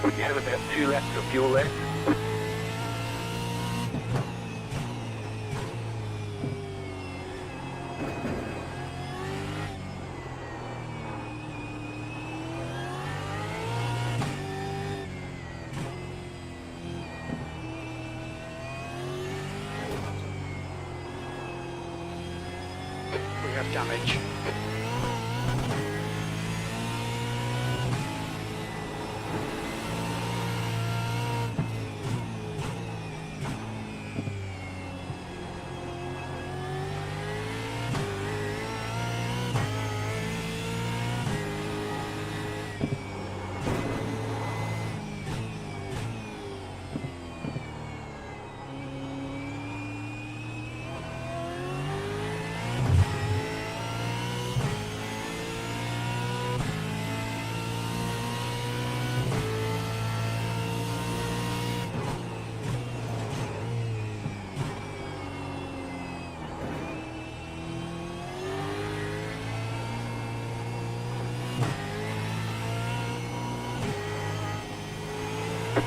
You have about 2 laps of fuel left. We have damage.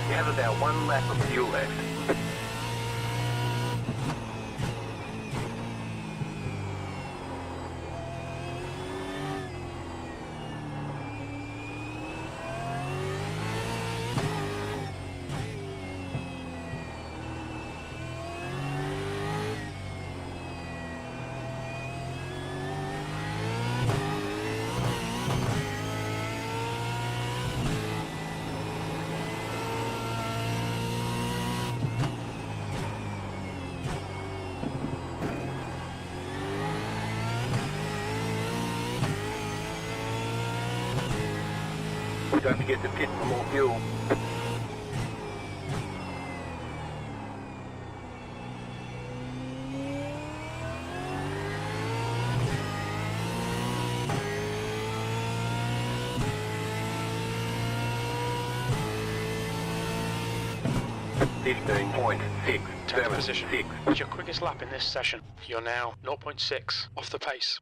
You have about 1 lap of fuel left. Don't forget to pit for more fuel. Take position. It's your quickest lap in this session. You're now 0.6 off the pace.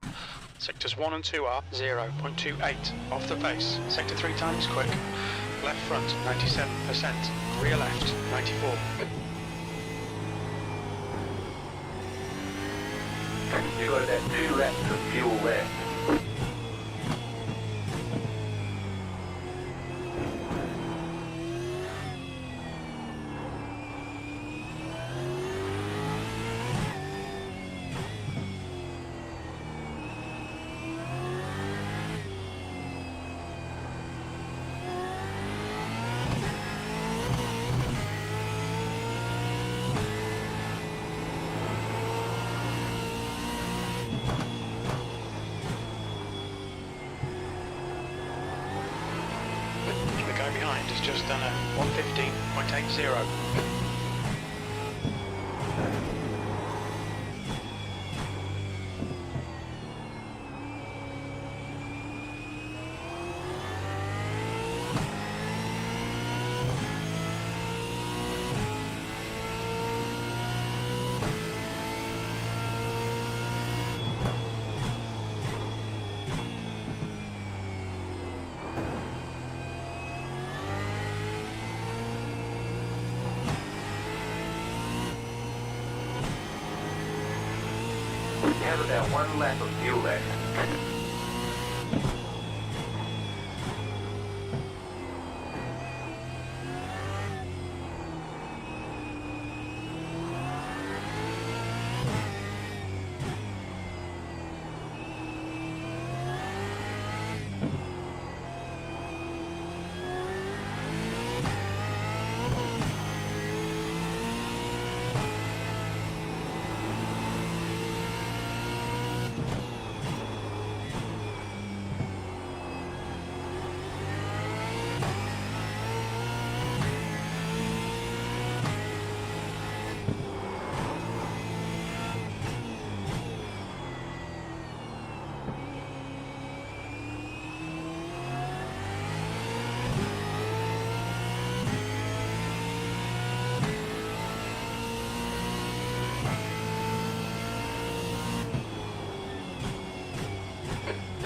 Sectors 1 and 2 are 0.28 off the pace. Sector 3 times quick. Left front 97%. Rear left 94. You've got about 2 laps of fuel left. The guy behind has just done a 115.80. You have about 1 lap of fuel left.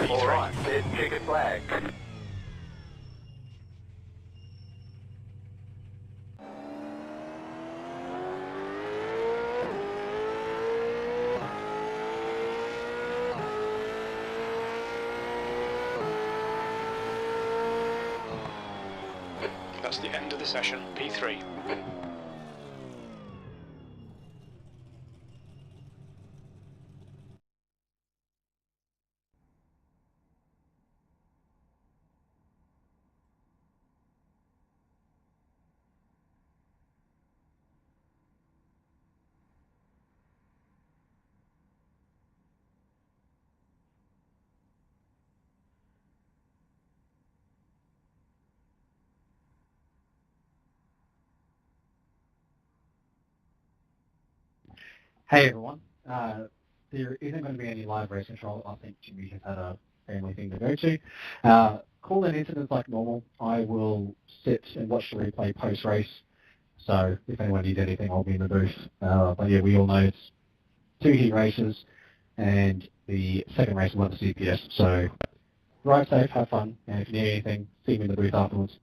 All right, there's checkered flag. That's the end of the session, P3. Hey everyone, there isn't going to be any live race control. I think Jimmy has had a family thing to go to. Call in incidents like normal. I will sit and watch the replay post-race. So if anyone needs anything, I'll be in the booth. But yeah, we all know it's 2 heat races and the second race will have the CPS. So ride safe, have fun, and if you need anything, see me in the booth afterwards.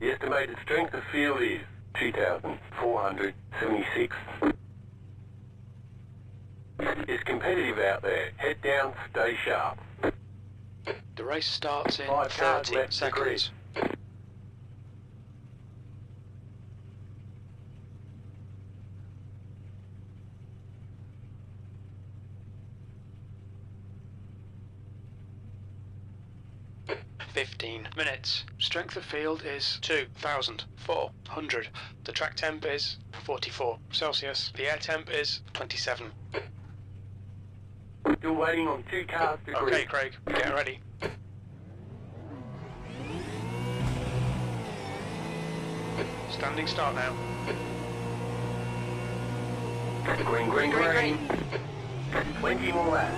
The estimated strength of field is 2,476. It's competitive out there. Head down, stay sharp. The race starts in 5 cars 30 left to grid. seconds. minutes. Strength of field is 2,400. The track temp is 44 Celsius. The air temp is 27. Still waiting on 2 cars to grid. Okay, Craig, get ready. Standing start now. Green, green, green. 20 more laps.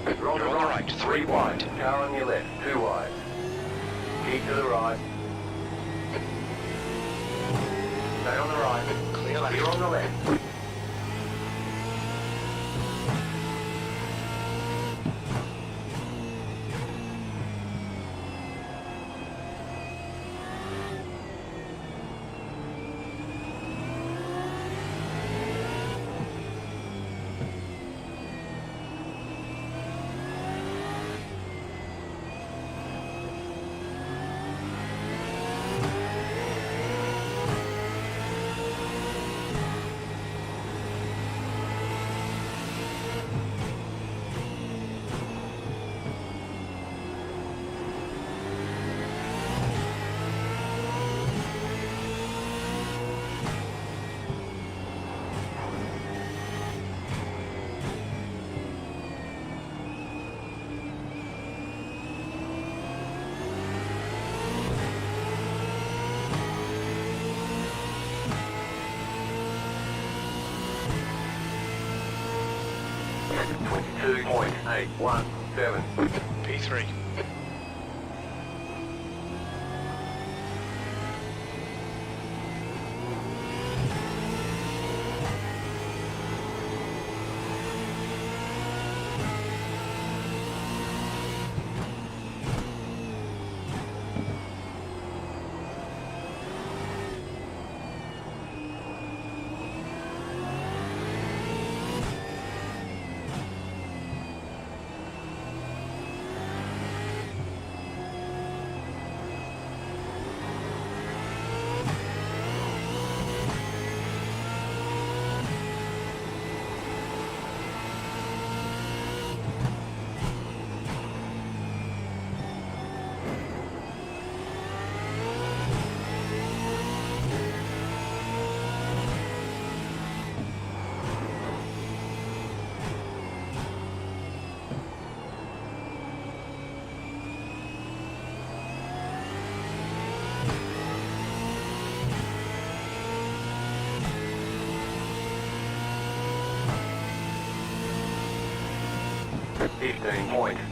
You're on the right, 3 wide. Car on your left, 2 wide. Keep to the right. Stay on the right. Clear left. Clear on the left. .817. P3.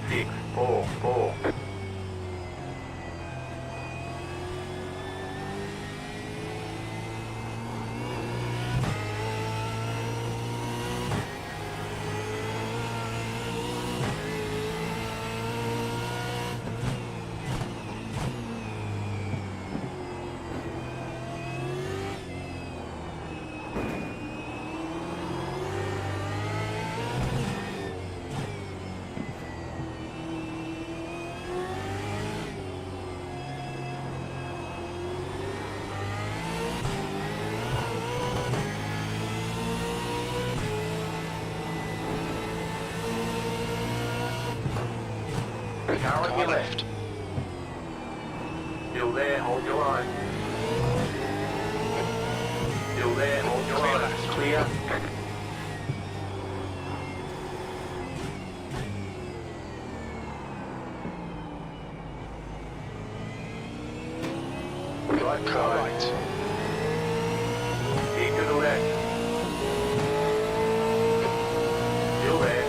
.644. Car on your left. Still there, hold your line. Still there, hold your line. Left. Clear. Right Car side. right. Keep to the left. Still there.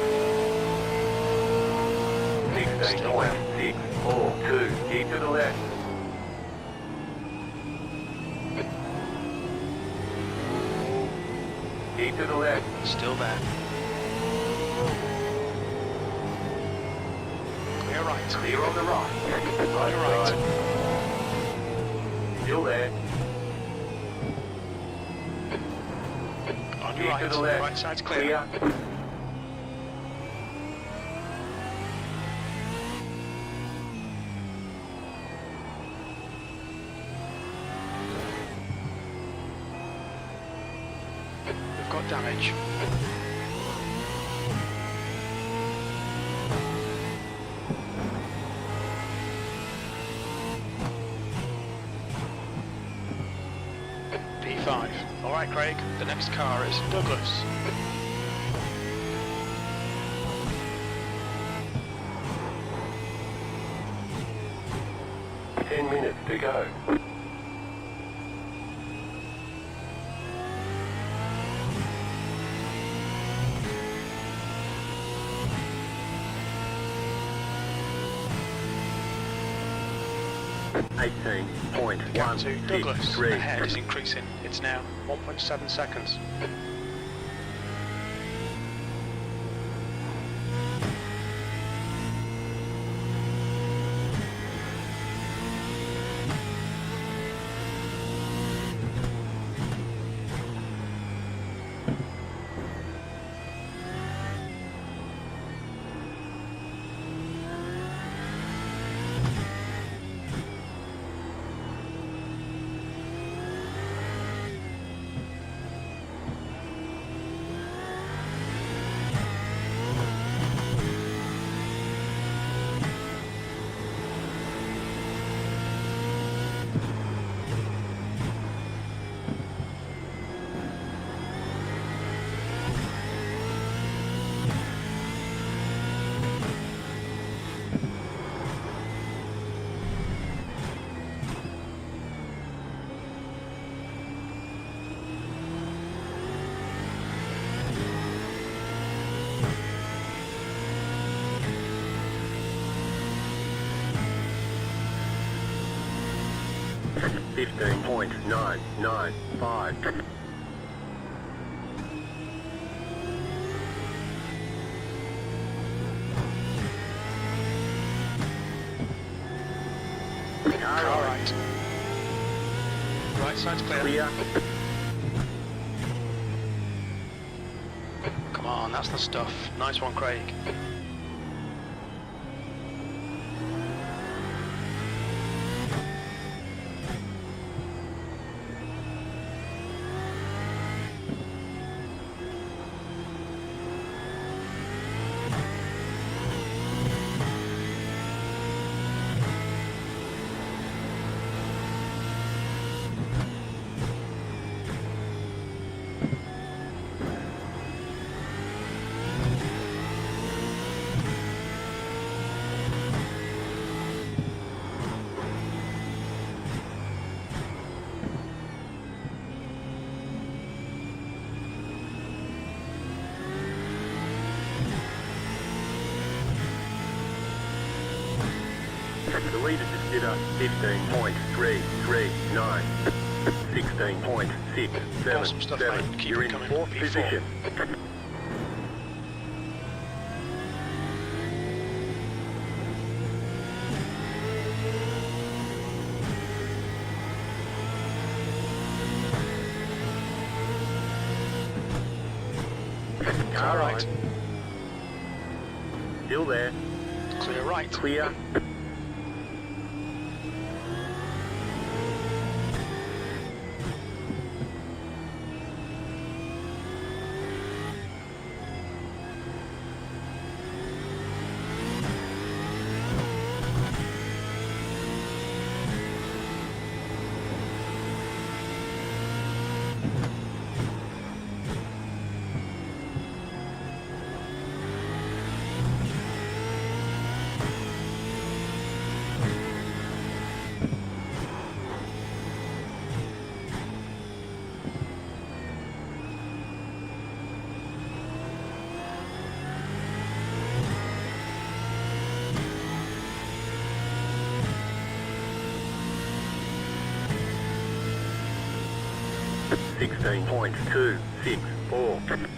16.642. Keep to the left. Keep to the left. Still there. Clear right. Clear on the right. Right Right. side. Still there. On your Keep right. to the left. Right side's clear. Clear. We've got damage. P5. Alright Craig, the next car is Douglas. Ten minutes to go. Gap to Douglas. 18.163. Ahead is increasing. It's now 1.7 seconds. Fifteen point nine nine five. Car right. Right side's clear. Clear. Come on, that's the stuff. Nice one, Craig. The leader just did a 15.339. Awesome stuff, mate. 16.677. Keep You're it in coming. fourth P4. position. Car right. Still there. Clear right. Clear. 16.264.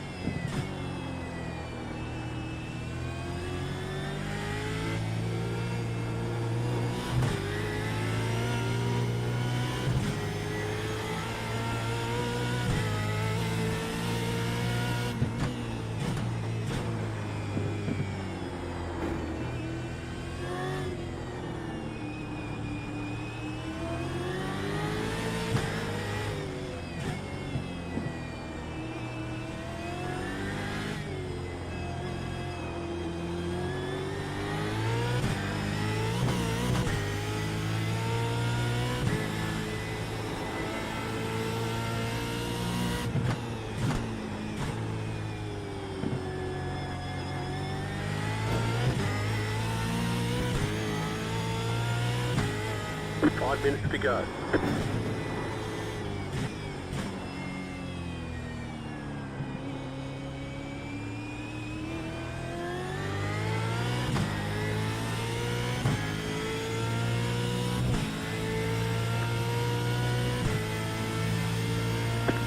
Five minutes to go.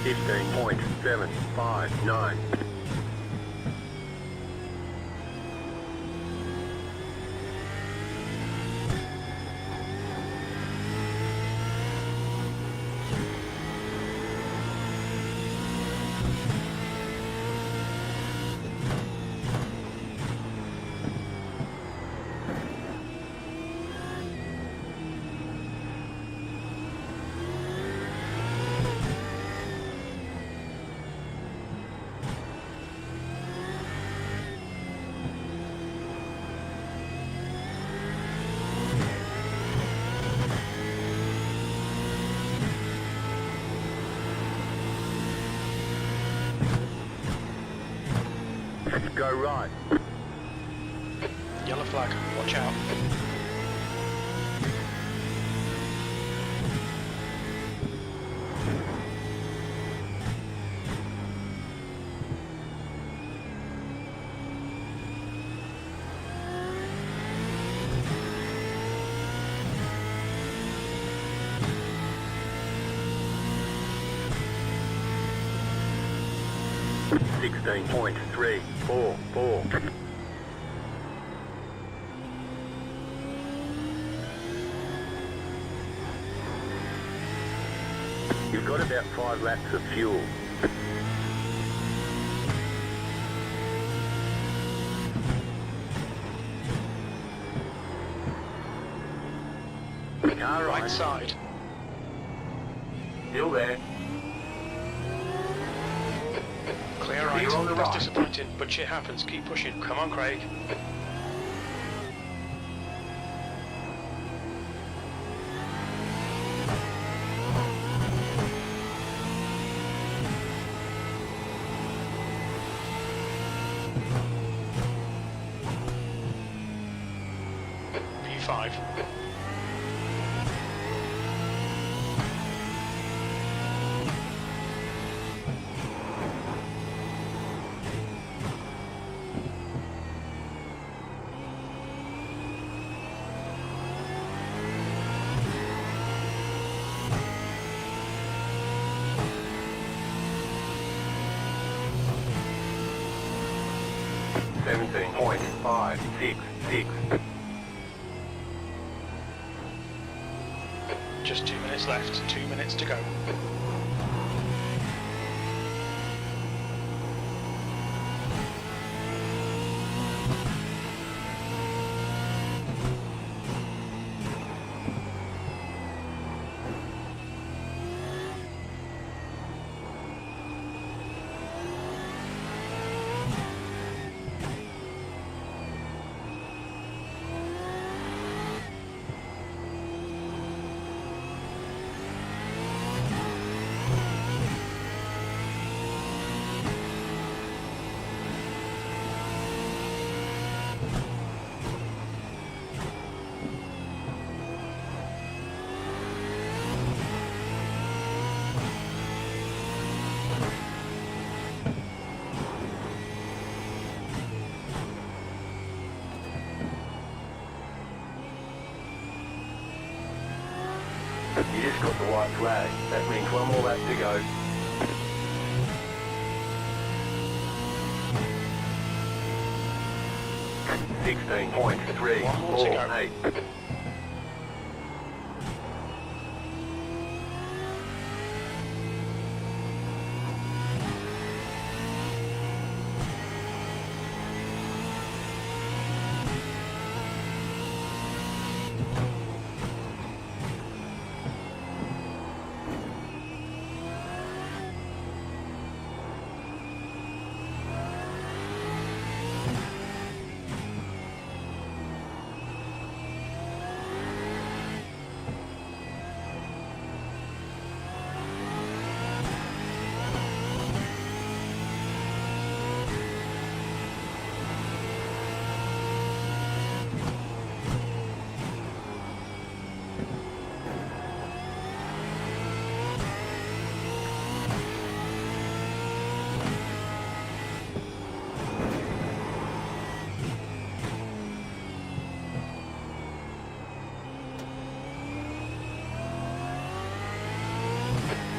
$15.759. Go right. Yellow flag, watch out. $16.344. You've got about 5 laps of fuel. Car Right side. Still there. Clear right. Clear on the That's right. disappointing, but shit happens. Keep pushing. Come on, Craig. P5. $17.566. Just 2 minutes left. 2 minutes to go. You just got the white flag. That means one more lap to go. One more to go. 16.348.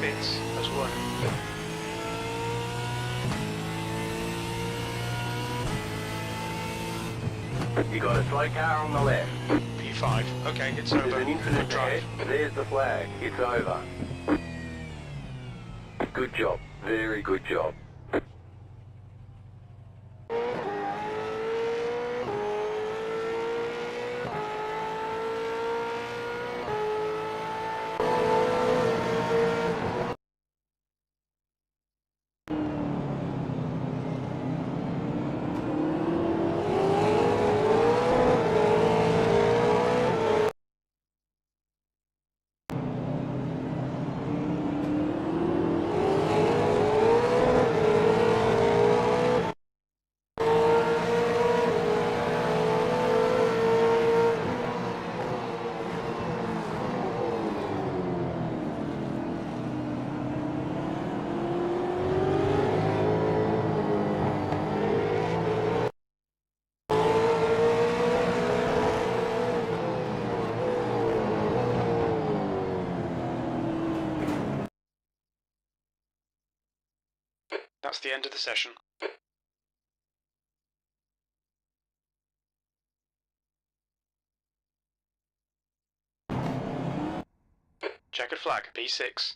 Bits as one. You got a slow car on the left. P5. Okay, it's There's over. an incident Good drive. ahead. There's the flag. It's over. Good job. Very good job. That's the end of the session. Checkered flag, P6.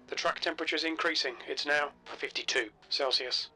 The track temperature is increasing. It's now 52 Celsius.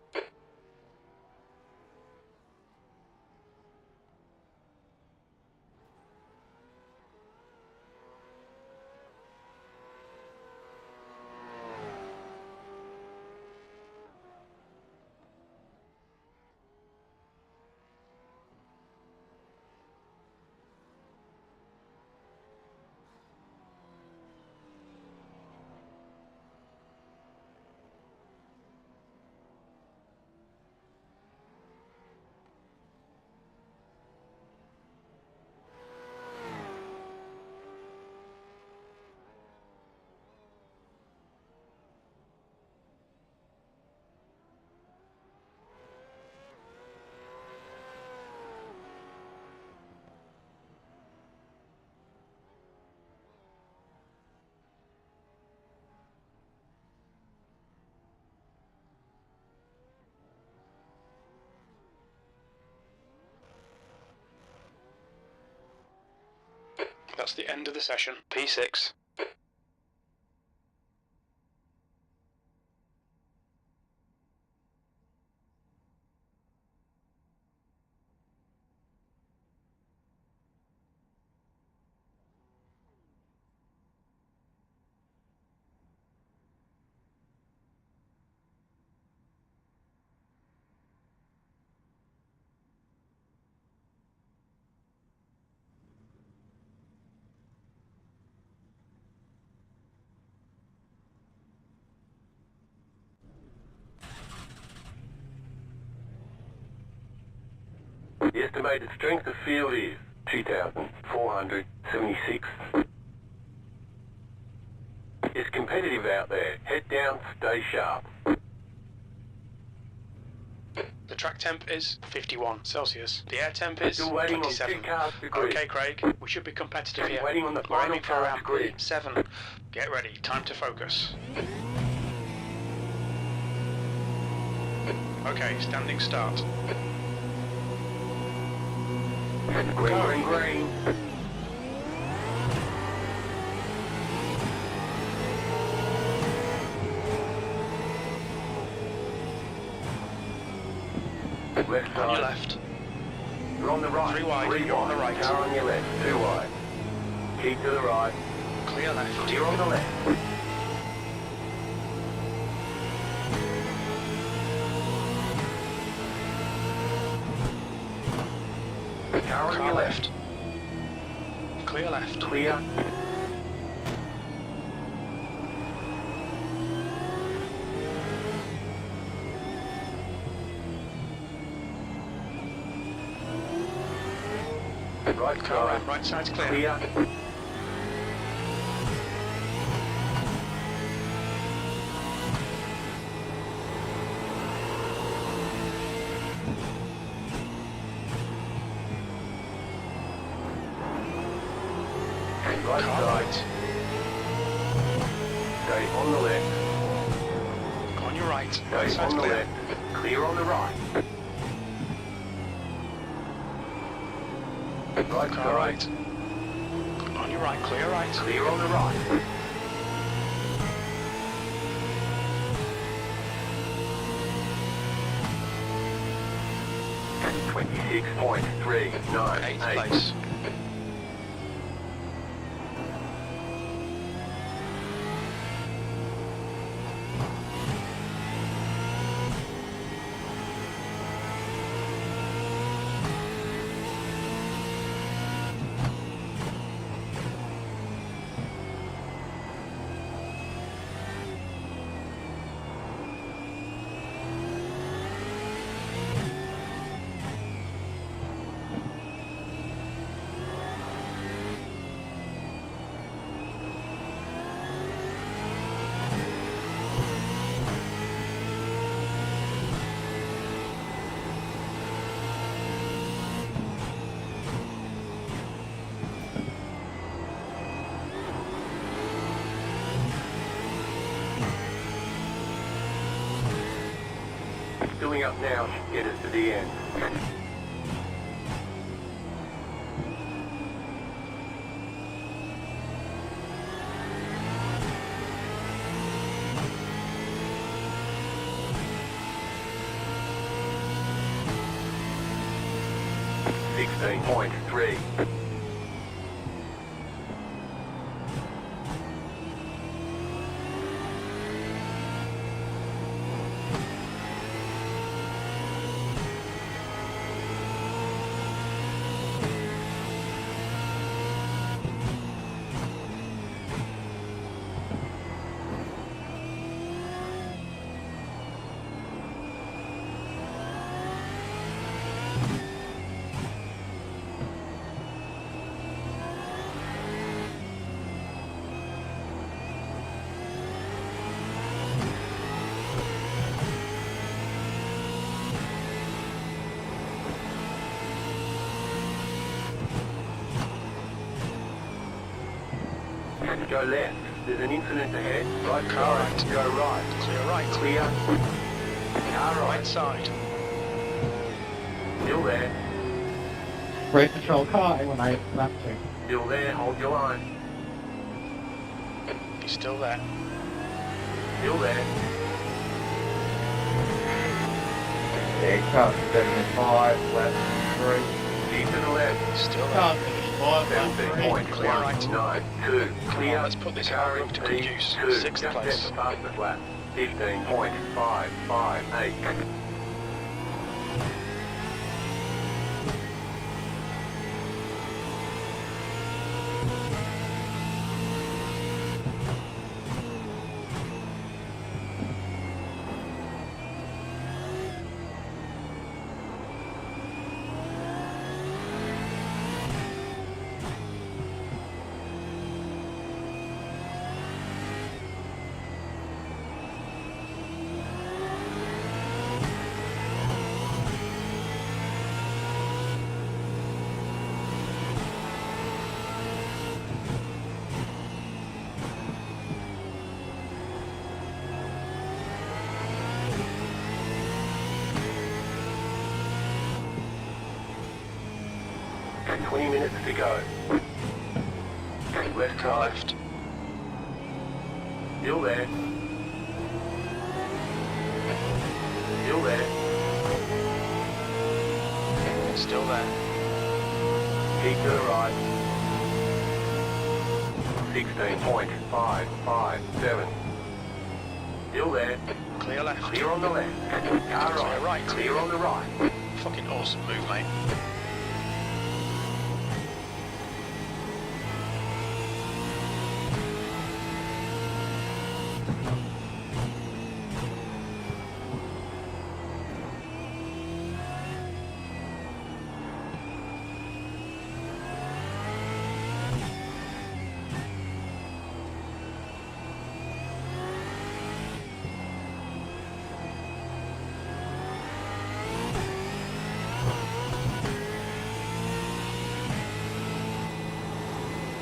That's the end of the session. P6. The estimated strength of field is 2,476. It's competitive out there. Head down, stay sharp. The track temp is 51 Celsius. The air temp is Still waiting on 27. 2 cars to grid. Okay, Craig, we should be competitive here. Waiting on the We're final aiming for car around to grid. 7. Get ready, time to focus. Okay, standing start. Green, green. Left On your side. left. You're on the right. 3 wide, you're on the right. Car on your left. 2 wide. Keep to the right. Clear left. You're on the left. Car on Car your left. Clear left. Clear. Right Car side. right, right side's clear. Clear. Right Car side. right. Stay on the left. On your right. Right Stay side's on the clear. left. Clear on the right. Right Car side. right. On your right, clear right. Clear on the right. And 26.398. 8th place. Filling up now should get us to the end. .3. Go left. There's an incident ahead. Right car right. Go right. Clear right. Clear. Car Right right. side. Still there. Race control car, A18, lap 2. Still there. Hold your line. He's still there. Still there. Car 75, left 3. Keep to the left. Still there. Car 55, lap 3. 17.192. Clear. Let's put this car car to good use. 2. 6th Just place. at the fastest lap. 15.558. 20 minutes to go. Left Car right. left. Still there. Still there. Still there. Keep to the right. 16.557. Still there. Clear left. Clear on the left. Car Clear right. right. Clear on the right. Fucking awesome move, mate.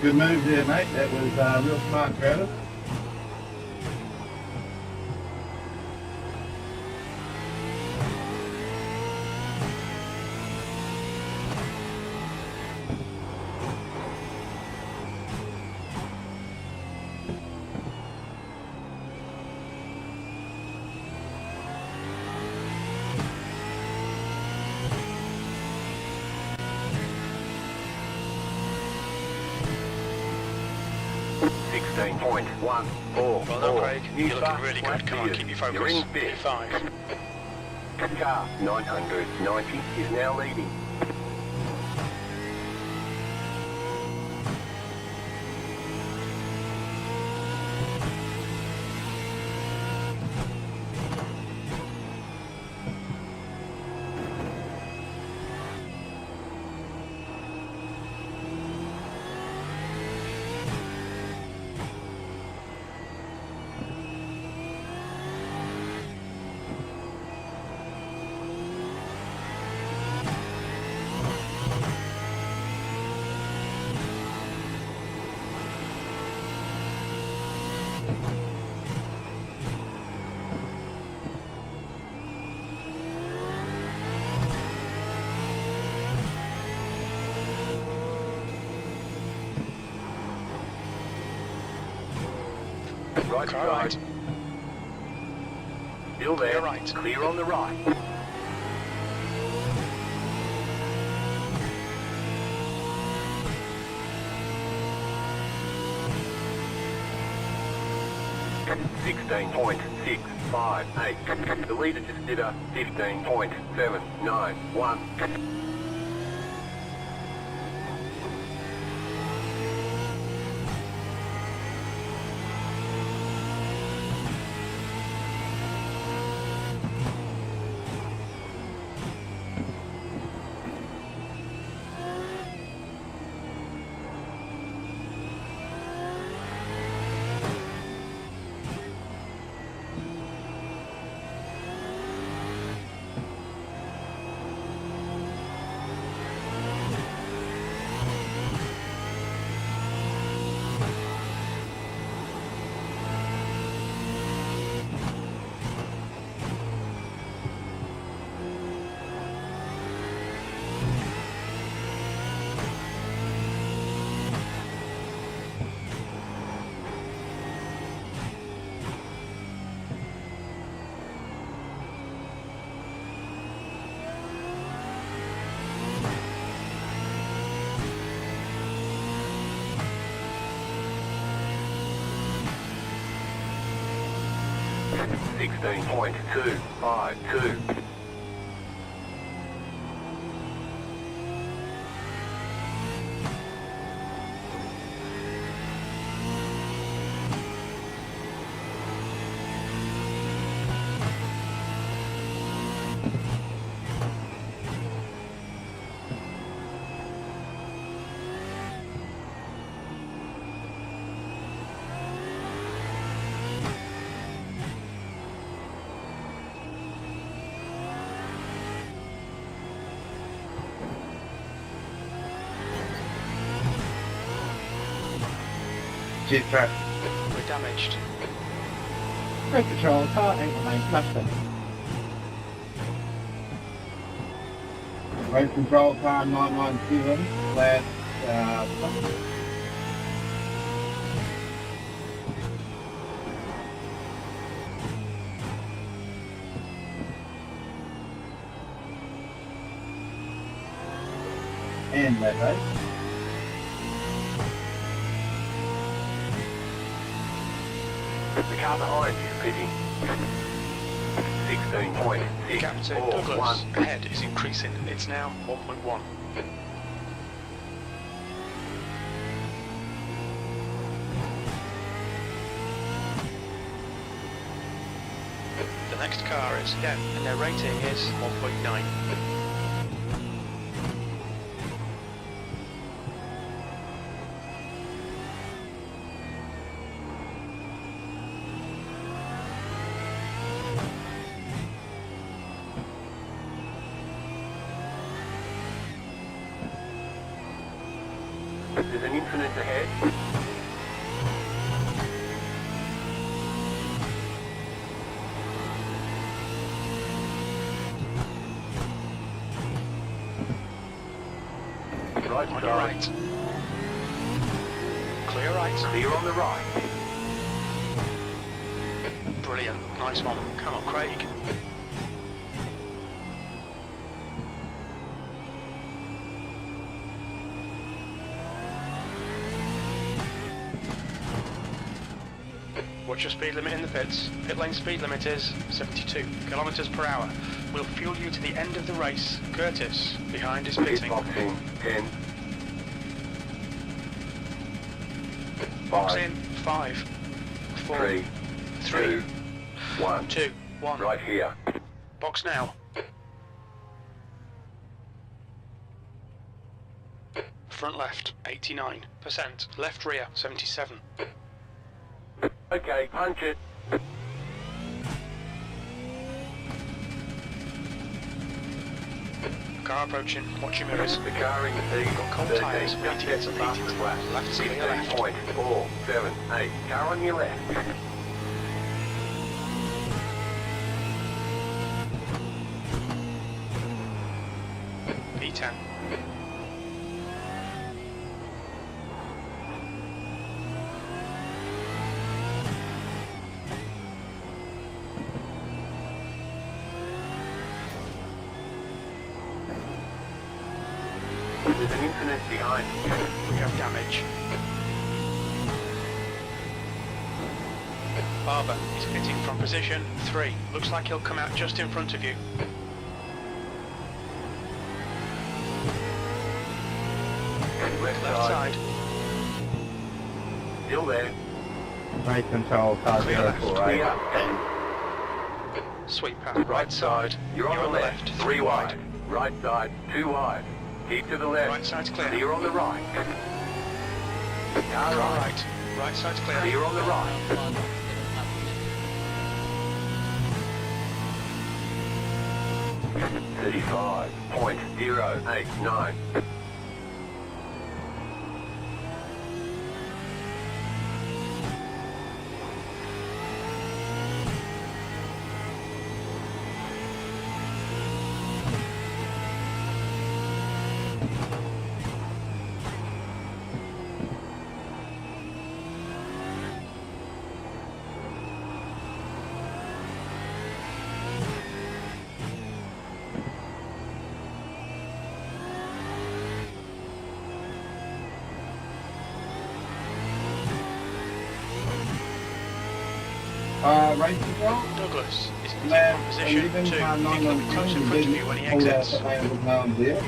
Good move there, mate. That was real smart, Travis. Well done, Craig. You're looking really good. Come on, keep your focus. You're in fifth. P5. Car 990 is now leading. Right Car side. right. Still there. Clear right. Clear on the right. .658. The leader just did a 15.791. .252. Cheers, Trav. We're damaged. Brake control, car 8 remains left center. Race control car 997 slash and left race. The car behind you pitting. 16.6. Captain Douglas ahead is increasing. It's now 1.1. The next car is 10 and their rating is 1.9. There's an infinite ahead. Right On your right. Clear right. Clear on the right. Brilliant. Nice one. Come on, Craig. What's your speed limit in the pits? Pit lane speed limit is 72 kilometers per hour. We'll fuel you to the end of the race. Curtis, behind is pitting. Boxing 10. Box in 5, 4, 3, 3, 1. 2, 1. Right here. Box now. Front left, 89%. Left rear, 77. Okay, punch it. Car approaching, watch your mirrors. The car in the seat. Cold tyres, just rated at the at fastest 80. lap. Left to your left. 16.478. Car on your left. P10. There's an infinite behind. We have damage. Barber is pitting from position 3. Looks like he'll come out just in front of you. Left Left side. side. Still there. Race control car Clear left. 048. Sweep path. Right side. You're on the left. 3 wide. Right side. 2 wide. Keep to the left. Right side's clear. Clear on the right. Car right. Right. Right side's clear. Clear on the right. .089. Race control. Douglas is pitting from Left position 2. 11, Think car he'll be close in 992. front of you when he Pulled out exits. the lane with no one there.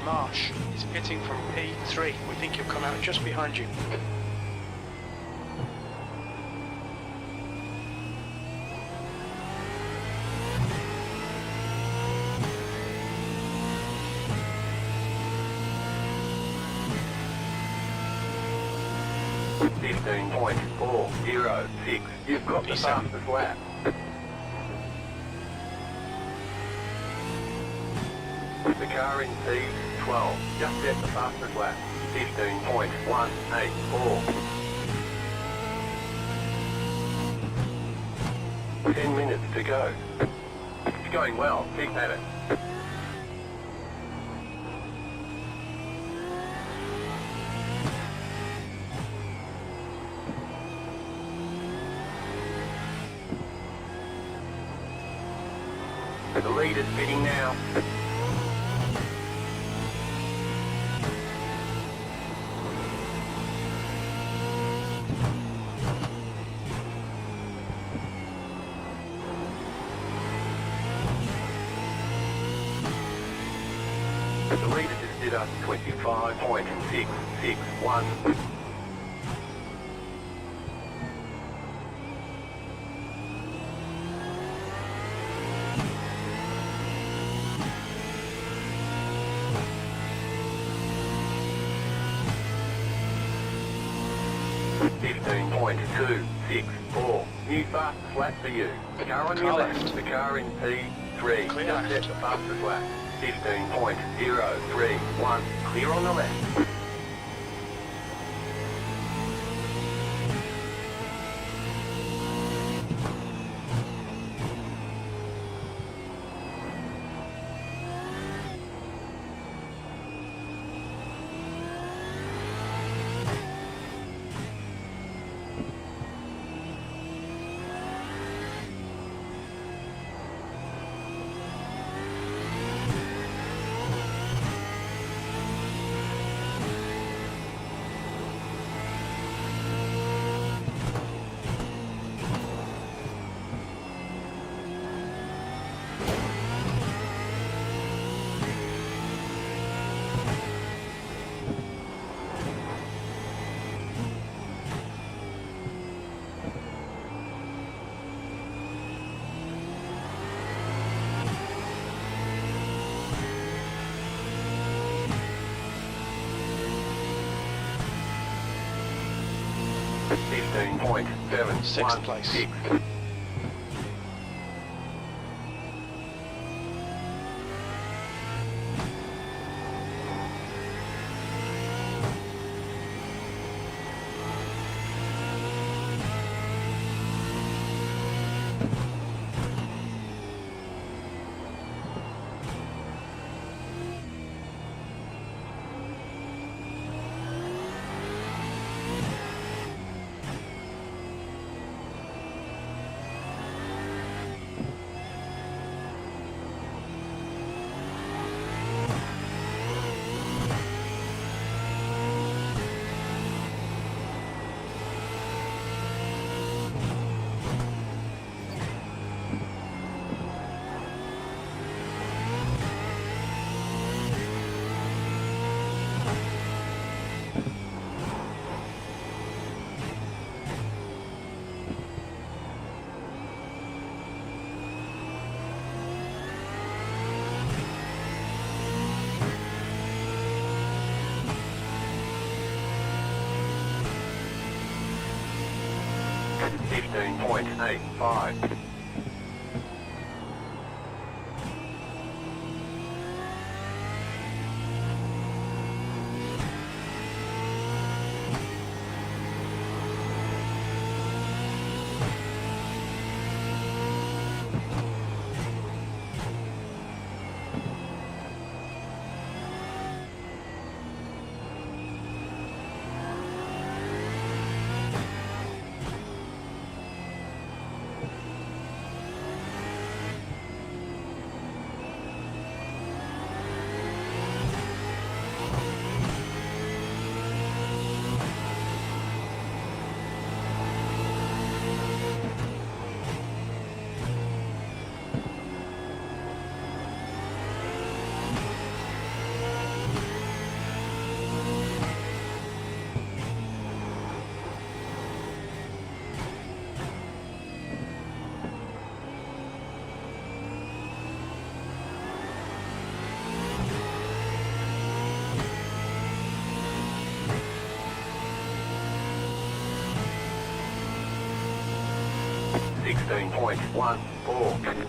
Marsh is pitting from P3. We think he'll come out just behind you. .406. You've got the P7. fastest lap. The car in P12 just set the fastest lap. 15.184. 10 minutes to go. It's going well. Keep at it. The lead is spinning now. The leader just did a 25.661. .264. New fast flat for you. The car on your left. The car in P3. Clear Just left. set the fastest lap. 15.031. Clear on the left. Sixth place. 15.716. .85. .14.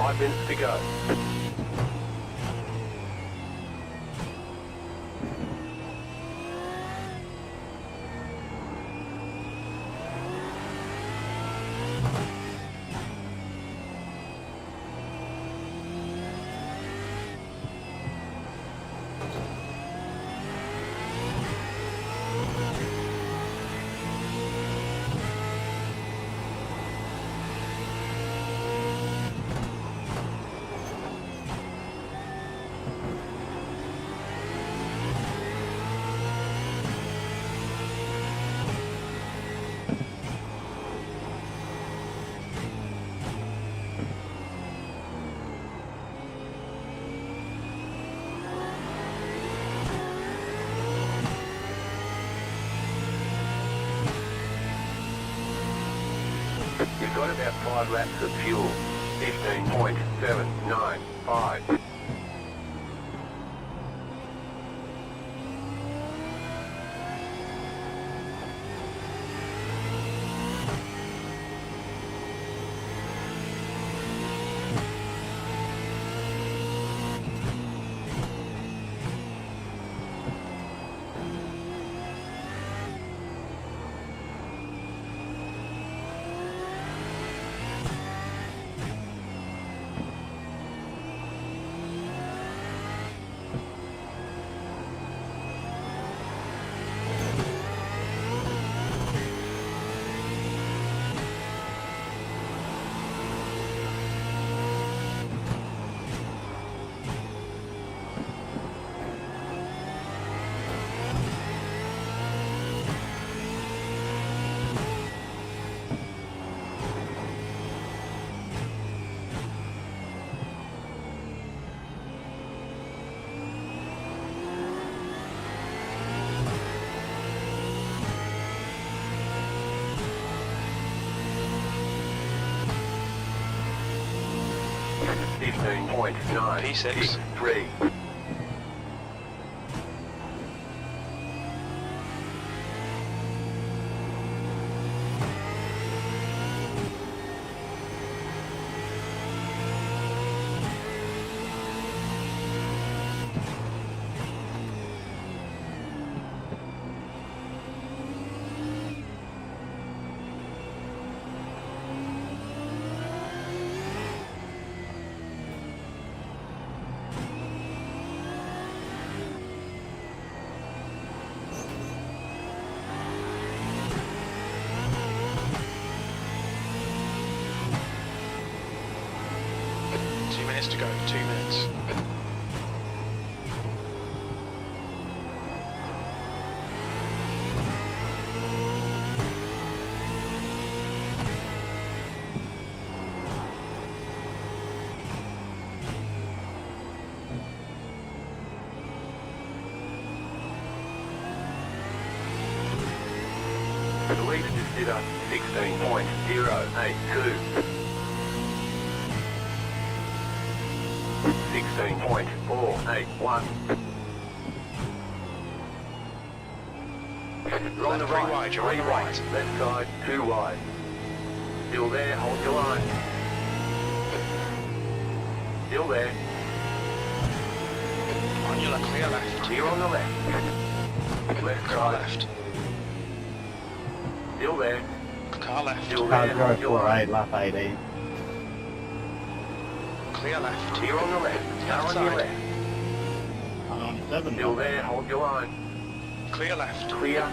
5 minutes to go. You've got about 5 laps of fuel. 15.795. P6. 3. To go, 2 minutes. The leader just did a 16.082. 16.481. You're on the Three right, wide, you're on the right. Left side, 2 wide. Still there, hold your line. Still there. On your left, clear left. Clear on the left. Left Car side. left. Still there. Car left. Still Car there, hold your line. 048, lap 18. Clear left. Clear on the left. Car on your Outside. left. 97. Still there, hold your line. Clear left. Clear.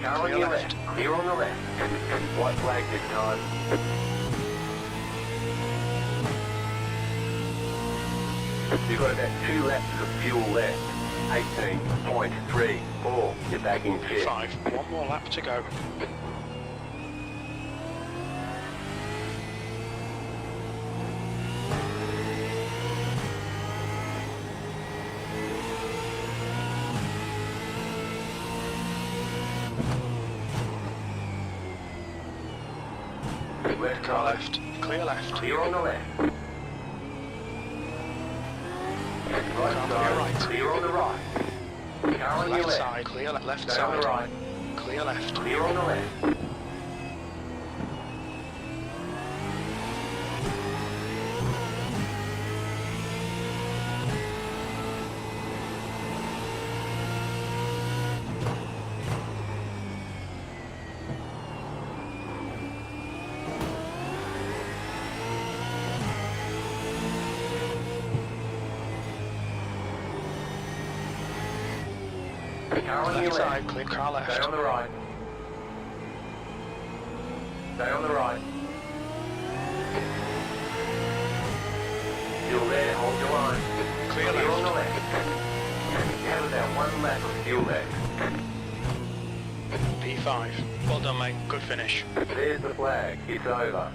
Car on Clear your left. left. Clear on the left. White flag this time. You've got about 2 laps of fuel left. 18.34. You're back in fifth. 5. One more lap to go. car left, clear left. Clear on the left. Right Car side, right. clear on the right. Car on your Left left. side, clear left Stay on the side. right. Clear left. Clear on the left. Car on your Left left. side, clear car left. Stay on the right. Stay on the right. Still there, hold your line. Clear Clear on the left. left. You have about 1 lap of fuel left. P5. Well done, mate. Good finish. There's the flag. It's over.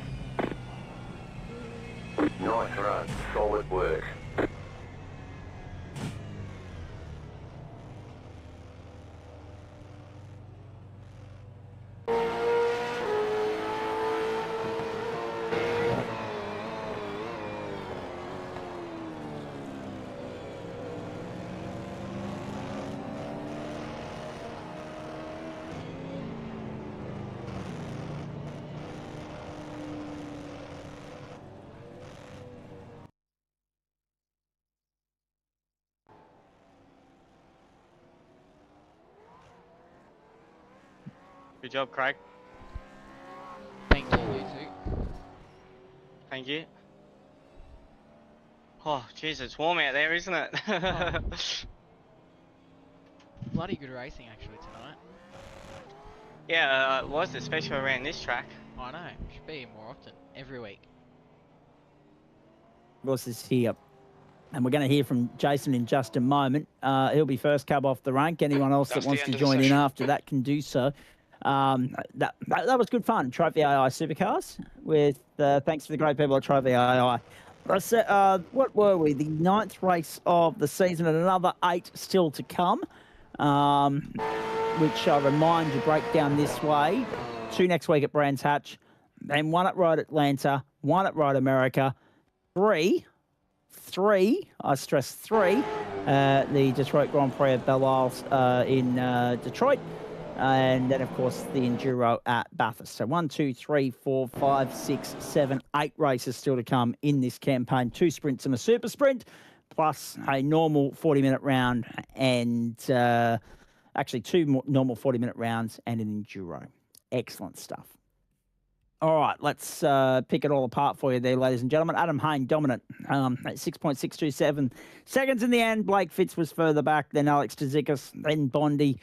Nice run. Solid work. Good job, Craig. Thank you, you two. Thank you. Oh, jeez, it's warm out there, isn't it? Bloody good racing actually tonight. Yeah, it was, especially around this track. I know, should be more often, every week. Ross is here. And we're going to hear from Jason in just a moment. He'll be first cab off the rank. Anyone else That's that wants the to end of the join in session. after that can do so. That was good fun. Trophy AI Supercars with thanks to the great people at Trophy AI. What were we? The 9th race of the season and another 8 still to come, which I remind you break down this way. 2 next week at Brands Hatch, then 1 at Road Atlanta, 1 at Road America, 3, I stress 3, the Detroit Grand Prix of Belle Isle in Detroit, and then, of course, the Enduro at Bathurst. So 1, 2, 3, 4, 5, 6, 7, 8 races still to come in this campaign. 2 sprints and a super sprint, plus a normal 40-minute round, and actually 2 normal 40-minute rounds and an Enduro. Excellent stuff. All right, let's pick it all apart for you there, ladies and gentlemen. Adam Hayne dominant at 6.627 seconds in the end. Blake Fitz was further back, then Alex Tzikis, then Bondi.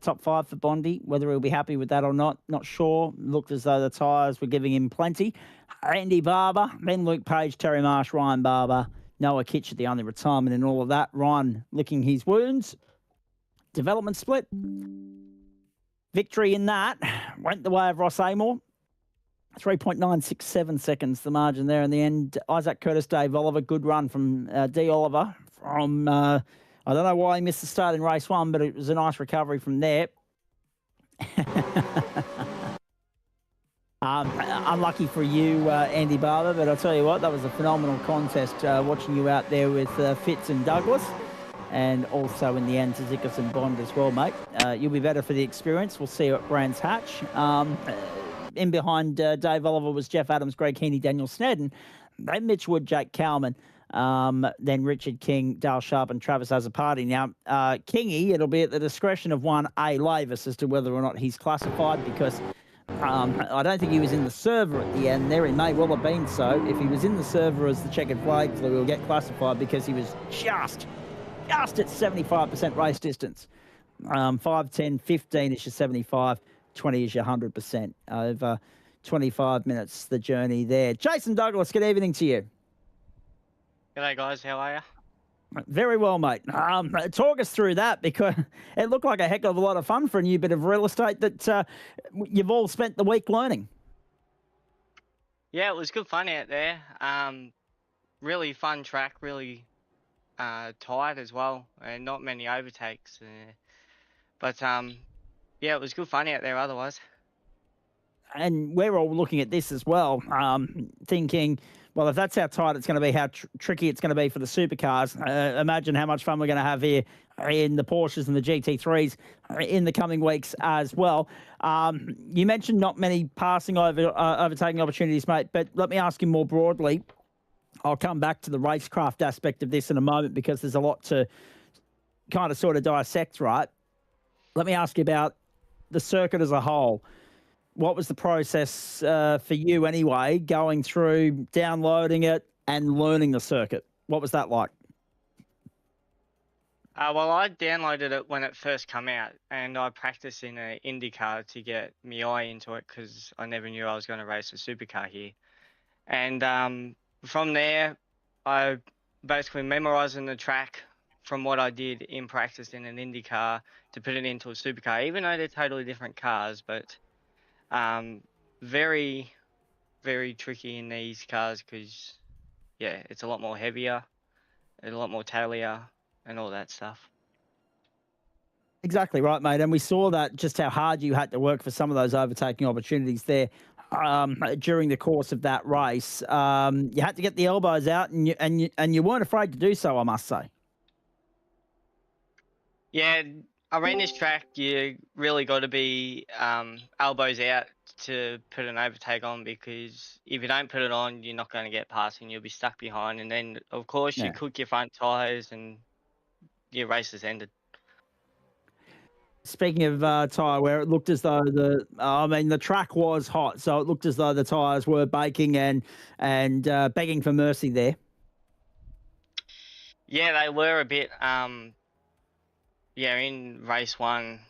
Top 5 for Bondi. Whether he'll be happy with that or not sure. Looked as though the tyres were giving him plenty. Andy Barber, then Luke Page, Terry Marsh, Ryan Barber, Noah Kitcher, the only retirement in all of that. Ryan licking his wounds. Development split. Victory in that went the way of Ross Amor. 3.967 seconds, the margin there in the end. Isaac Curtis, Dave Oliver, good run from D. Oliver from, I don't know why he missed the start in race 1, but it was a nice recovery from there. Unlucky for you, Andy Barber, but I'll tell you what, that was a phenomenal contest watching you out there with Fitz and Douglas. And also in the end, Tzikis and Bond as well, mate. You'll be better for the experience. We'll see you at Brands Hatch. In behind Dave Oliver was Jeff Adams, Greg Heaney, Daniel Snedden, then Mitch Wood, Jake Cowman, then Richard King, Dale Sharp, and Travis Azzopardi. Now, Kingy, it'll be at the discretion of one A. Lavis as to whether or not he's classified, because I don't think he was in the server at the end there. He may well have been so. If he was in the server as the checkered flag, we'll get classified because he was just at 75% race distance. 5, 10, 15 is your 75. 20 is your 100%. Over 25 minutes, the journey there. Jason Douglas, good evening to you. G'day, guys. How are you? Very well, mate. Talk us through that, because it looked like a heck of a lot of fun for a new bit of real estate that you've all spent the week learning. Yeah, it was good fun out there. Really fun track, really tight as well, and not many overtakes. But yeah, it was good fun out there otherwise. and we're all looking at this as well, thinking, well, if that's how tight it's going to be, how tricky it's going to be for the supercars, imagine how much fun we're going to have here in the Porsches and the GT3s in the coming weeks as well. You mentioned not many passing overtaking opportunities, mate, but let me ask you more broadly. I'll come back to the racecraft aspect of this in a moment because there's a lot to kind of sort of dissect, right? Let me ask you about the circuit as a whole. What was the process for you anyway, going through, downloading it and learning the circuit? What was that like? Well, I downloaded it when it first came out, and I practiced in an IndyCar to get my eye into it because I never knew I was going to race a supercar here. And from there, I basically memorizing the track from what I did in practice in an IndyCar to put it into a supercar, even though they're totally different cars, but very, very tricky in these cars because, yeah, it's a lot more heavier, a lot more tailier, and all that stuff. Exactly right, mate. And we saw that just how hard you had to work for some of those overtaking opportunities there during the course of that race. You had to get the elbows out, and you weren't afraid to do so, I must say. Yeah, around this track, you really got to be elbows out to put an overtake on, because if you don't put it on, you're not going to get past and you'll be stuck behind. And then, of course, you cook your front tyres and your race is ended. Speaking of tyre wear, it looked as though the track was hot, so it looked as though the tyres were baking and begging for mercy there. Yeah, they were a bit. Yeah, in race one,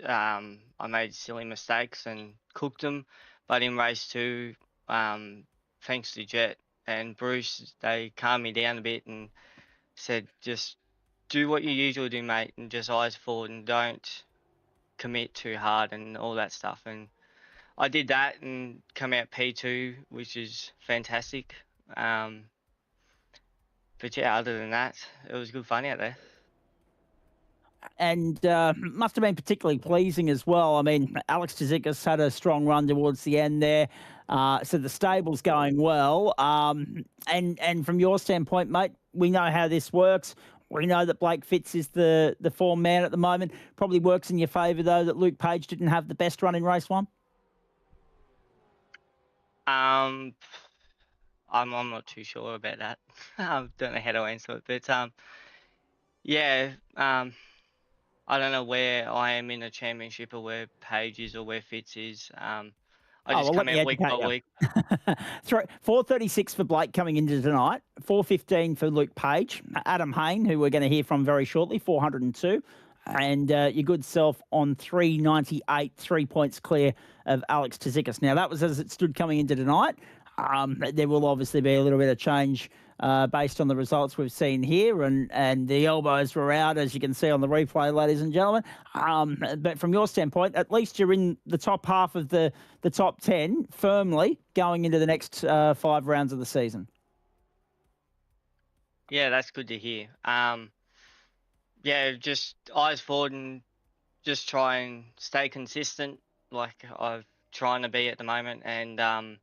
I made silly mistakes and cooked them, but in race two, thanks to Jet and Bruce, they calmed me down a bit and said, just do what you usually do, mate, and just eyes forward and don't commit too hard and all that stuff. And I did that and come out P2, which is fantastic. But yeah, other than that, it was good fun out there. And must have been particularly pleasing as well. I mean, Alex Tzikis had a strong run towards the end there. So the stable's going well. And from your standpoint, mate, we know how this works. We know that Blake Fitz is the form man at the moment. Probably works in your favour, though, that Luke Page didn't have the best run in race one. I'm not too sure about that. I don't know how to answer it, but yeah, I don't know where I am in the championship or where Page is or where Fitz is. I just come out week by week. 4:36 for Blake coming into tonight. 4:15 for Luke Page. Adam Hayne, who we're going to hear from very shortly, 402. And your good self on 398, 3 points clear of Alex Tzikis. Now, that was as it stood coming into tonight. There will obviously be a little bit of change based on the results we've seen here, and the elbows were out, as you can see on the replay, ladies and gentlemen. But from your standpoint, at least you're in the top half of the top 10 firmly going into the next 5 rounds of the season. Yeah, that's good to hear. Yeah, just eyes forward and just try and stay consistent like I'm trying to be at the moment, and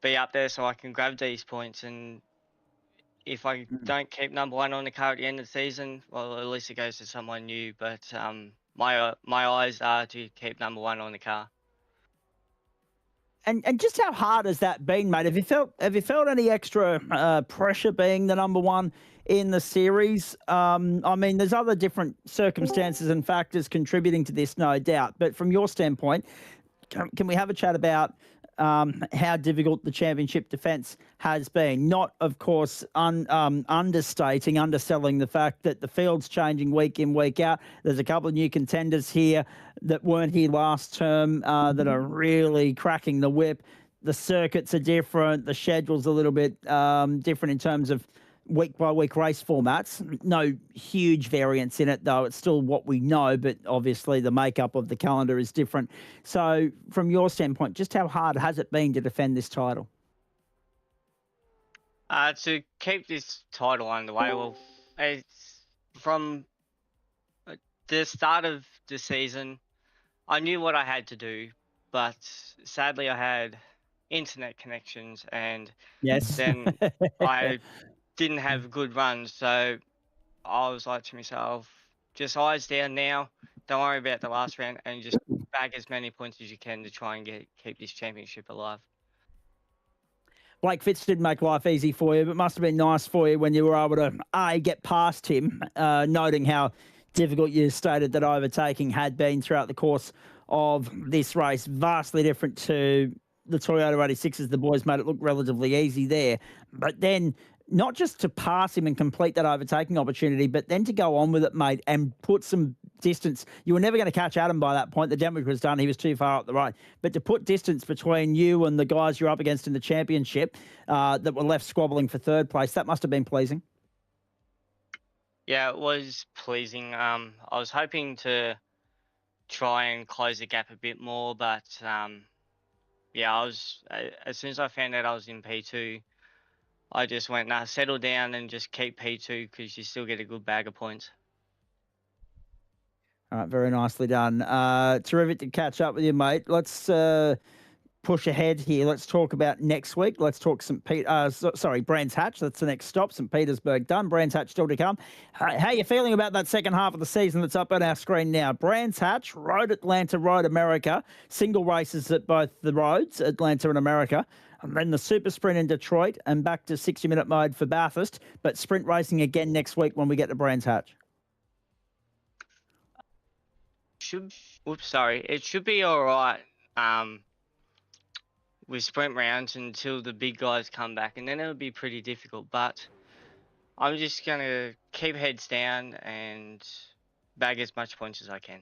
be up there so I can grab these points. And if I don't keep number one on the car at the end of the season, well, at least it goes to someone new. But my eyes are to keep number one on the car. And just how hard has that been, mate? Have you felt any extra pressure being the number one in the series? I mean, there's other different circumstances and factors contributing to this, no doubt. But from your standpoint, can we have a chat about how difficult the championship defence has been? Not, of course, underselling the fact that the field's changing week in, week out. There's a couple of new contenders here that weren't here last term that are really cracking the whip. The circuits are different. The schedule's a little bit different in terms of week-by-week race formats. No huge variance in it, though. It's still what we know, but obviously the makeup of the calendar is different. So from your standpoint, just how hard has it been to defend this title? To keep this title underway, well, it's from the start of the season, I knew what I had to do but sadly I had internet connections, and Yes. then I didn't have good runs. So I was like to myself, just eyes down now. Don't worry about the last round, and just bag as many points as you can to try and keep this championship alive. Blake Fitz did make life easy for you, but must have been nice for you when you were able to get past him, noting how difficult you stated that overtaking had been throughout the course of this race. Vastly different to the Toyota 86s. The boys made it look relatively easy there. But then not just to pass him and complete that overtaking opportunity, but then to go on with it, mate, and put some distance. You were never going to catch Adam by that point. The damage was done. He was too far up the right. But to put distance between you and the guys you're up against in the championship that were left squabbling for third place, that must have been pleasing. Yeah, it was pleasing. I was hoping to try and close the gap a bit more, but yeah, as soon as I found out I was in P2, I just went, nah, settle down and just keep P2 because you still get a good bag of points. All right, very nicely done. Terrific to catch up with you, mate. Let's push ahead here. Let's talk about next week. Let's talk Brands Hatch. That's the next stop. St. Petersburg done. Brands Hatch still to come. How are you feeling about that second half of the season that's up on our screen now? Brands Hatch, Road Atlanta, Road America, single races at both the roads, Atlanta and America. And then the Super Sprint in Detroit and back to 60-minute mode for Bathurst, but sprint racing again next week when we get to Brands Hatch. It should be all right with sprint rounds until the big guys come back, and then it'll be pretty difficult. But I'm just going to keep heads down and bag as much points as I can.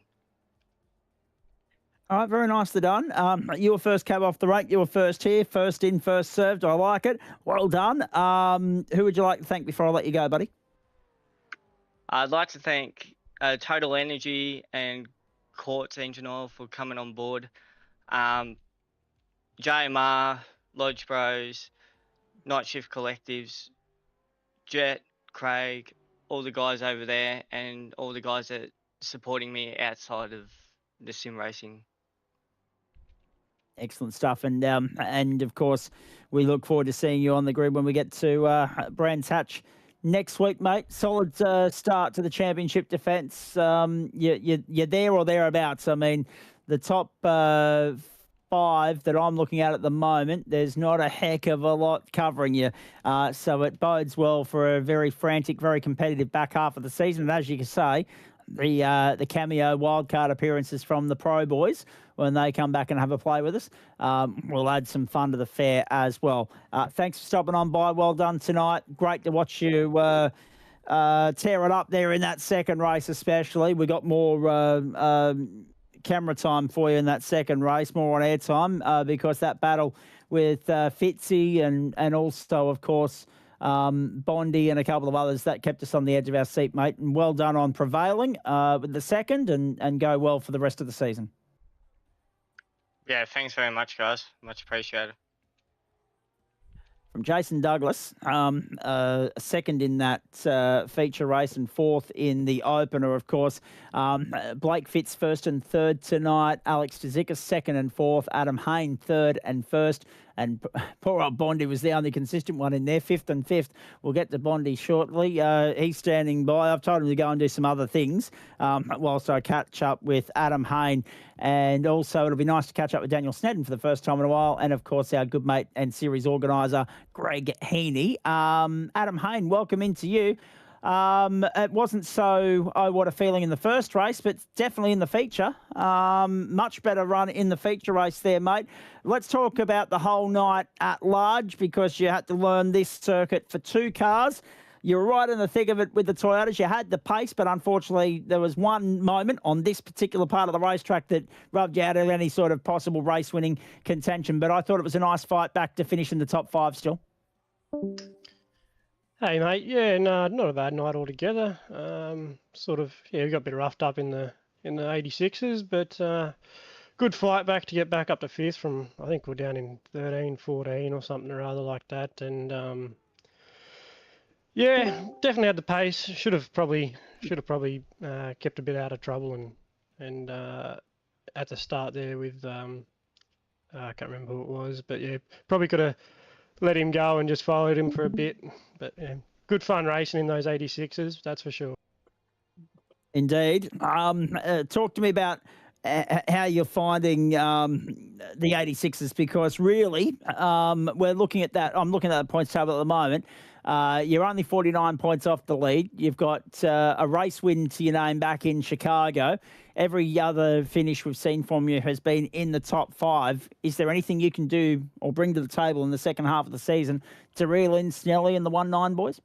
All right, very nicely done. You were first cab off the rank. You were first here, first in, first served. I like it. Well done. Who would you like to thank before I let you go, buddy? I'd like to thank Total Energy and Quartz Engine Oil for coming on board. JMR, Lodge Bros, Night Shift Collectives, Jet, Craig, all the guys over there, and all the guys that are supporting me outside of the sim racing. Excellent stuff. And of course, we look forward to seeing you on the grid when we get to Brands Hatch next week, mate. Solid start to the championship defence. You're there or thereabouts. I mean, the top 5 that I'm looking at the moment, there's not a heck of a lot covering you. So it bodes well for a very frantic, very competitive back half of the season. And as you can say, the cameo wildcard appearances from the pro boys when they come back and have a play with us will add some fun to the fair as well. Thanks for stopping on by. Well done tonight. Great to watch you tear it up there in that second race especially. We got more camera time for you in that second race, more on air time because that battle with Fitzy and also, of course, Bondi and a couple of others, that kept us on the edge of our seat, mate. And well done on prevailing with the second and go well for the rest of the season. Yeah, thanks very much, guys. Much appreciated. From Jason Douglas, second in that feature race and fourth in the opener, of course. Blake Fitz first and third tonight. Alex Tzika second and fourth. Adam Hayne third and first. And poor old Bondi was the only consistent one in there, fifth and fifth. We'll get to Bondi shortly. He's standing by. I've told him to go and do some other things whilst I catch up with Adam Hayne. And also it'll be nice to catch up with Daniel Snedden for the first time in a while. And, of course, our good mate and series organiser, Greg Heaney. Adam Hayne, welcome into you. It wasn't so, what a feeling in the first race, but definitely in the feature. Much better run in the feature race there, mate. Let's talk about the whole night at large because you had to learn this circuit for 2 cars. You were right in the thick of it with the Toyotas. You had the pace, but unfortunately there was one moment on this particular part of the racetrack that rubbed you out of any sort of possible race-winning contention. But I thought it was a nice fight back to finish in the top 5 still. Hey mate, yeah, no, not a bad night altogether. We got a bit roughed up in the 86s, but good fight back to get back up to 5th from, I think we're down in 13, 14 or something or other like that. And yeah, definitely had the pace. Should have probably kept a bit out of trouble and at the start there with I can't remember who it was, but yeah, probably could have let him go and just followed him for a bit. But yeah, good fun racing in those 86s, that's for sure. Indeed. Talk to me about how you're finding the 86s, because really we're looking at that. I'm looking at the points table at the moment. You're only 49 points off the lead. You've got a race win to your name back in Chicago. Every other finish we've seen from you has been in the top 5. Is there anything you can do or bring to the table in the second half of the season to reel in Snelly and the 1-9 boys?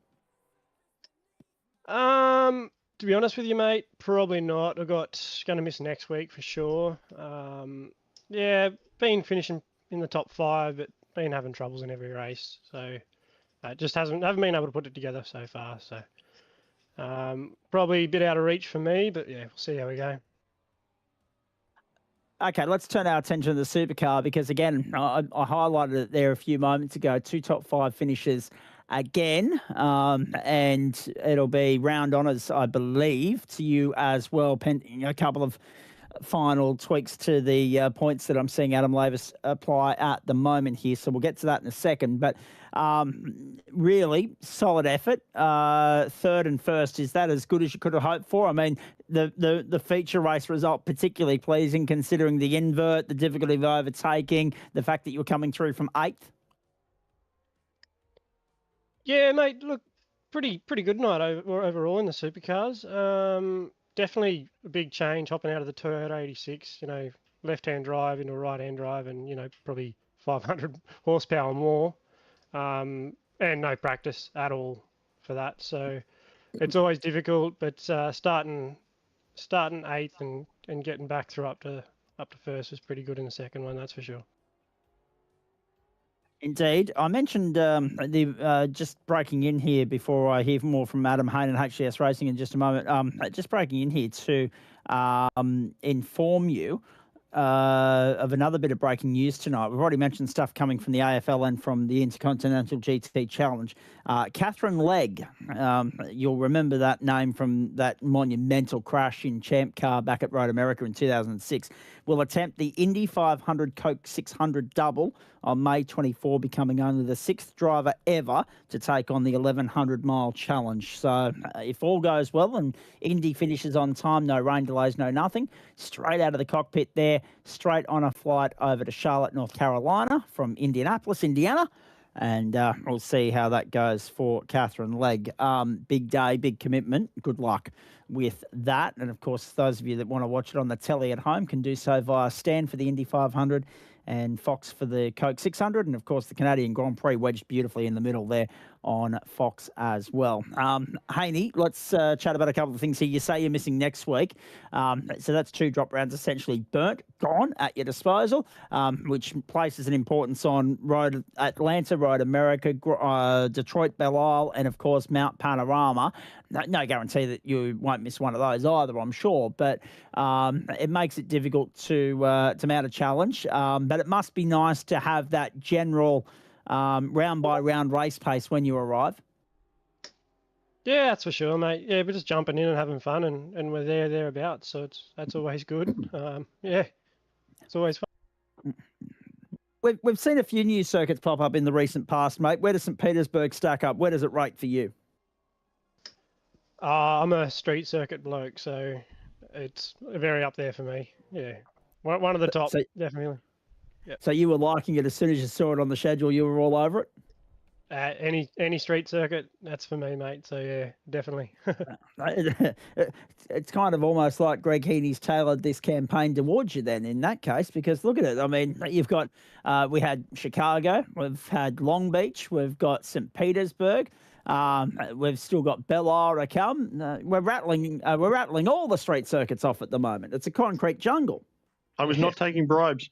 To be honest with you, mate, probably not. I've got going to miss next week for sure. Yeah, been finishing in the top 5, but been having troubles in every race. So just haven't been able to put it together so far. So probably a bit out of reach for me, but yeah, we'll see how we go. Okay, let's turn our attention to the supercar, because again, I highlighted it there a few moments ago. 2 top 5 finishes again, and it'll be round honours, I believe, to you as well, pending a couple of final tweaks to the points that I'm seeing Adam Lavis apply at the moment here. So we'll get to that in a second. But really solid effort. Third and first, is that as good as you could have hoped for? I mean, the feature race result particularly pleasing, considering the invert, the difficulty of overtaking, the fact that you were coming through from 8th. Yeah, mate, look, pretty good night overall in the supercars. Definitely a big change hopping out of the Toyota 86, you know, left-hand drive into a right-hand drive, and, you know, probably 500 horsepower more, and no practice at all for that. So it's always difficult, but starting 8th and getting back through up to first was pretty good in the second one, that's for sure. Indeed. I mentioned just breaking in here before I hear more from Adam Hayne and HCS Racing in just a moment, just breaking in here to inform you of another bit of breaking news tonight. We've already mentioned stuff coming from the AFL and from the Intercontinental GT Challenge. Catherine Legg, you'll remember that name from that monumental crash in Champ Car back at Road America in 2006, will attempt the Indy 500 Coke 600 double on May 24, becoming only the 6th driver ever to take on the 1100-mile challenge. So if all goes well and Indy finishes on time, no rain delays, no nothing, straight out of the cockpit there, straight on a flight over to Charlotte, North Carolina from Indianapolis, Indiana. And we'll see how that goes for Catherine Legg. Big day, big commitment. Good luck with that. And, of course, those of you that want to watch it on the telly at home can do so via Stan for the Indy 500 and Fox for the Coke 600. And, of course, the Canadian Grand Prix wedged beautifully in the middle there on Fox as well. Haney, let's chat about a couple of things here. You say you're missing next week. So that's 2 drop rounds essentially burnt, gone at your disposal, which places an importance on Road Atlanta, Road America, Detroit, Belle Isle, and, of course, Mount Panorama. No guarantee that you won't miss one of those either, I'm sure, but it makes it difficult to mount a challenge. But it must be nice to have that general round-by-round race pace when you arrive. Yeah, that's for sure, mate. Yeah, we're just jumping in and having fun, and we're thereabouts, so that's always good. Yeah, it's always fun. We've seen a few new circuits pop up in the recent past, mate. Where does St. Petersburg stack up? Where does it rate for you? I'm a street circuit bloke, so it's very up there for me. Yeah, one of the top, definitely. Yep. So you were liking it as soon as you saw it on the schedule, you were all over it? Any street circuit, that's for me, mate. So yeah, definitely. It's kind of almost like Greg Heaney's tailored this campaign towards you then in that case, because look at it. I mean, you've got, we had Chicago, we've had Long Beach, we've got St. Petersburg, we've still got Belle Isle to come. We're rattling all the street circuits off at the moment. It's a concrete jungle. I was not taking bribes.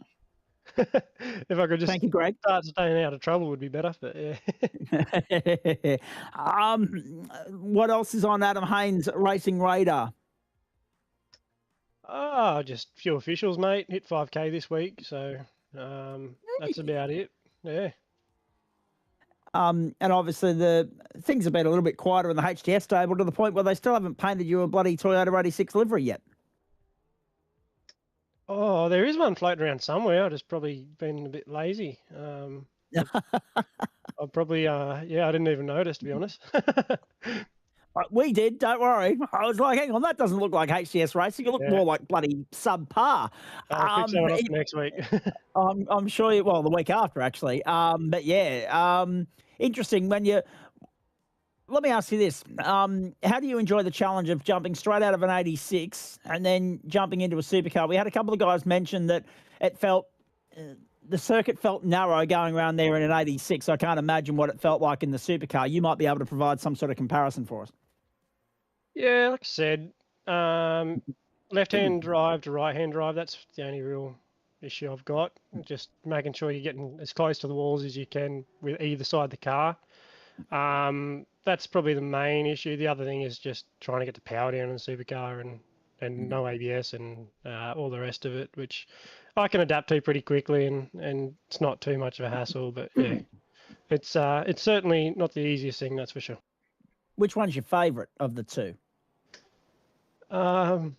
If I could just Thank you, Greg. start staying out of trouble would be better, but yeah. What else is on Adam Hayne's racing radar? Just a few officials, mate. Hit 5K this week, so that's about it. Yeah. And obviously the things have been a little bit quieter in the HTS stable to the point where they still haven't painted you a bloody Toyota 86 livery yet. Oh, there is one floating around somewhere. I've just probably been a bit lazy. I probably, I didn't even notice, to be honest. We did, don't worry. I was like, hang on, that doesn't look like HCS racing. You look Yeah. more like bloody subpar. I'll fix that one up But for next week. I'm sure you, well, the week after, actually. But yeah, interesting when you, let me ask you this. How do you enjoy the challenge of jumping straight out of an 86 and then jumping into a supercar? We had a couple of guys mention that it felt, the circuit felt narrow going around there in an 86. I can't imagine what it felt like in the supercar. You might be able to provide some sort of comparison for us. Yeah, like I said, left-hand drive to right-hand drive, that's the only real issue I've got. Just making sure you're getting as close to the walls as you can with either side of the car. That's probably the main issue. The other thing is just trying to get the power down in the supercar and no ABS and all the rest of it, which I can adapt to pretty quickly and it's not too much of a hassle. But yeah, it's certainly not the easiest thing, that's for sure. Which one's your favourite of the two? Probably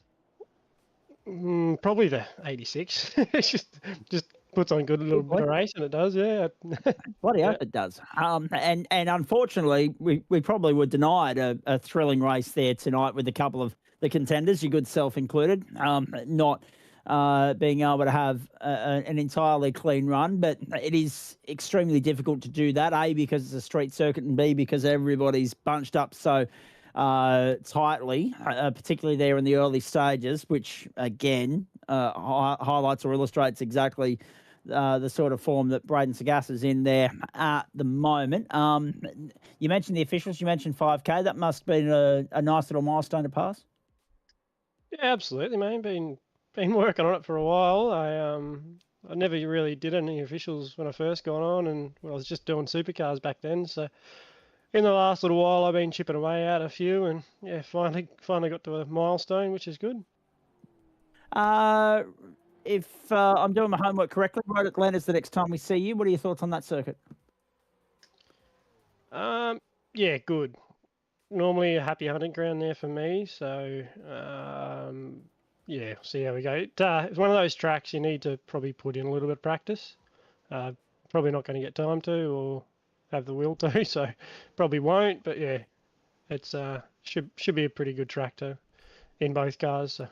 the 86. It's just puts on good little bit of race, and it does, yeah. Bloody hope it does. And unfortunately, we probably were denied a thrilling race there tonight with a couple of the contenders, your good self included, not being able to have an entirely clean run. But it is extremely difficult to do that, A, because it's a street circuit, and B, because everybody's bunched up so tightly, particularly there in the early stages, which again highlights or illustrates exactly the sort of form that Braden Sagas is in there at the moment. You mentioned the officials, you mentioned 5K. That must have been a nice little milestone to pass. Yeah, absolutely, man. Been working on it for a while. I never really did any officials when I first got on, and I was just doing supercars back then. So in the last little while, I've been chipping away at a few, and yeah, finally got to a milestone, which is good. If I'm doing my homework correctly, Road Atlanta's the next time we see you. What are your thoughts on that circuit? Yeah, good. Normally a happy hunting ground there for me, so yeah, see how we go. It's one of those tracks you need to probably put in a little bit of practice. Probably not going to get time to or have the will to, so probably won't. But yeah, it's should be a pretty good track in both cars. So.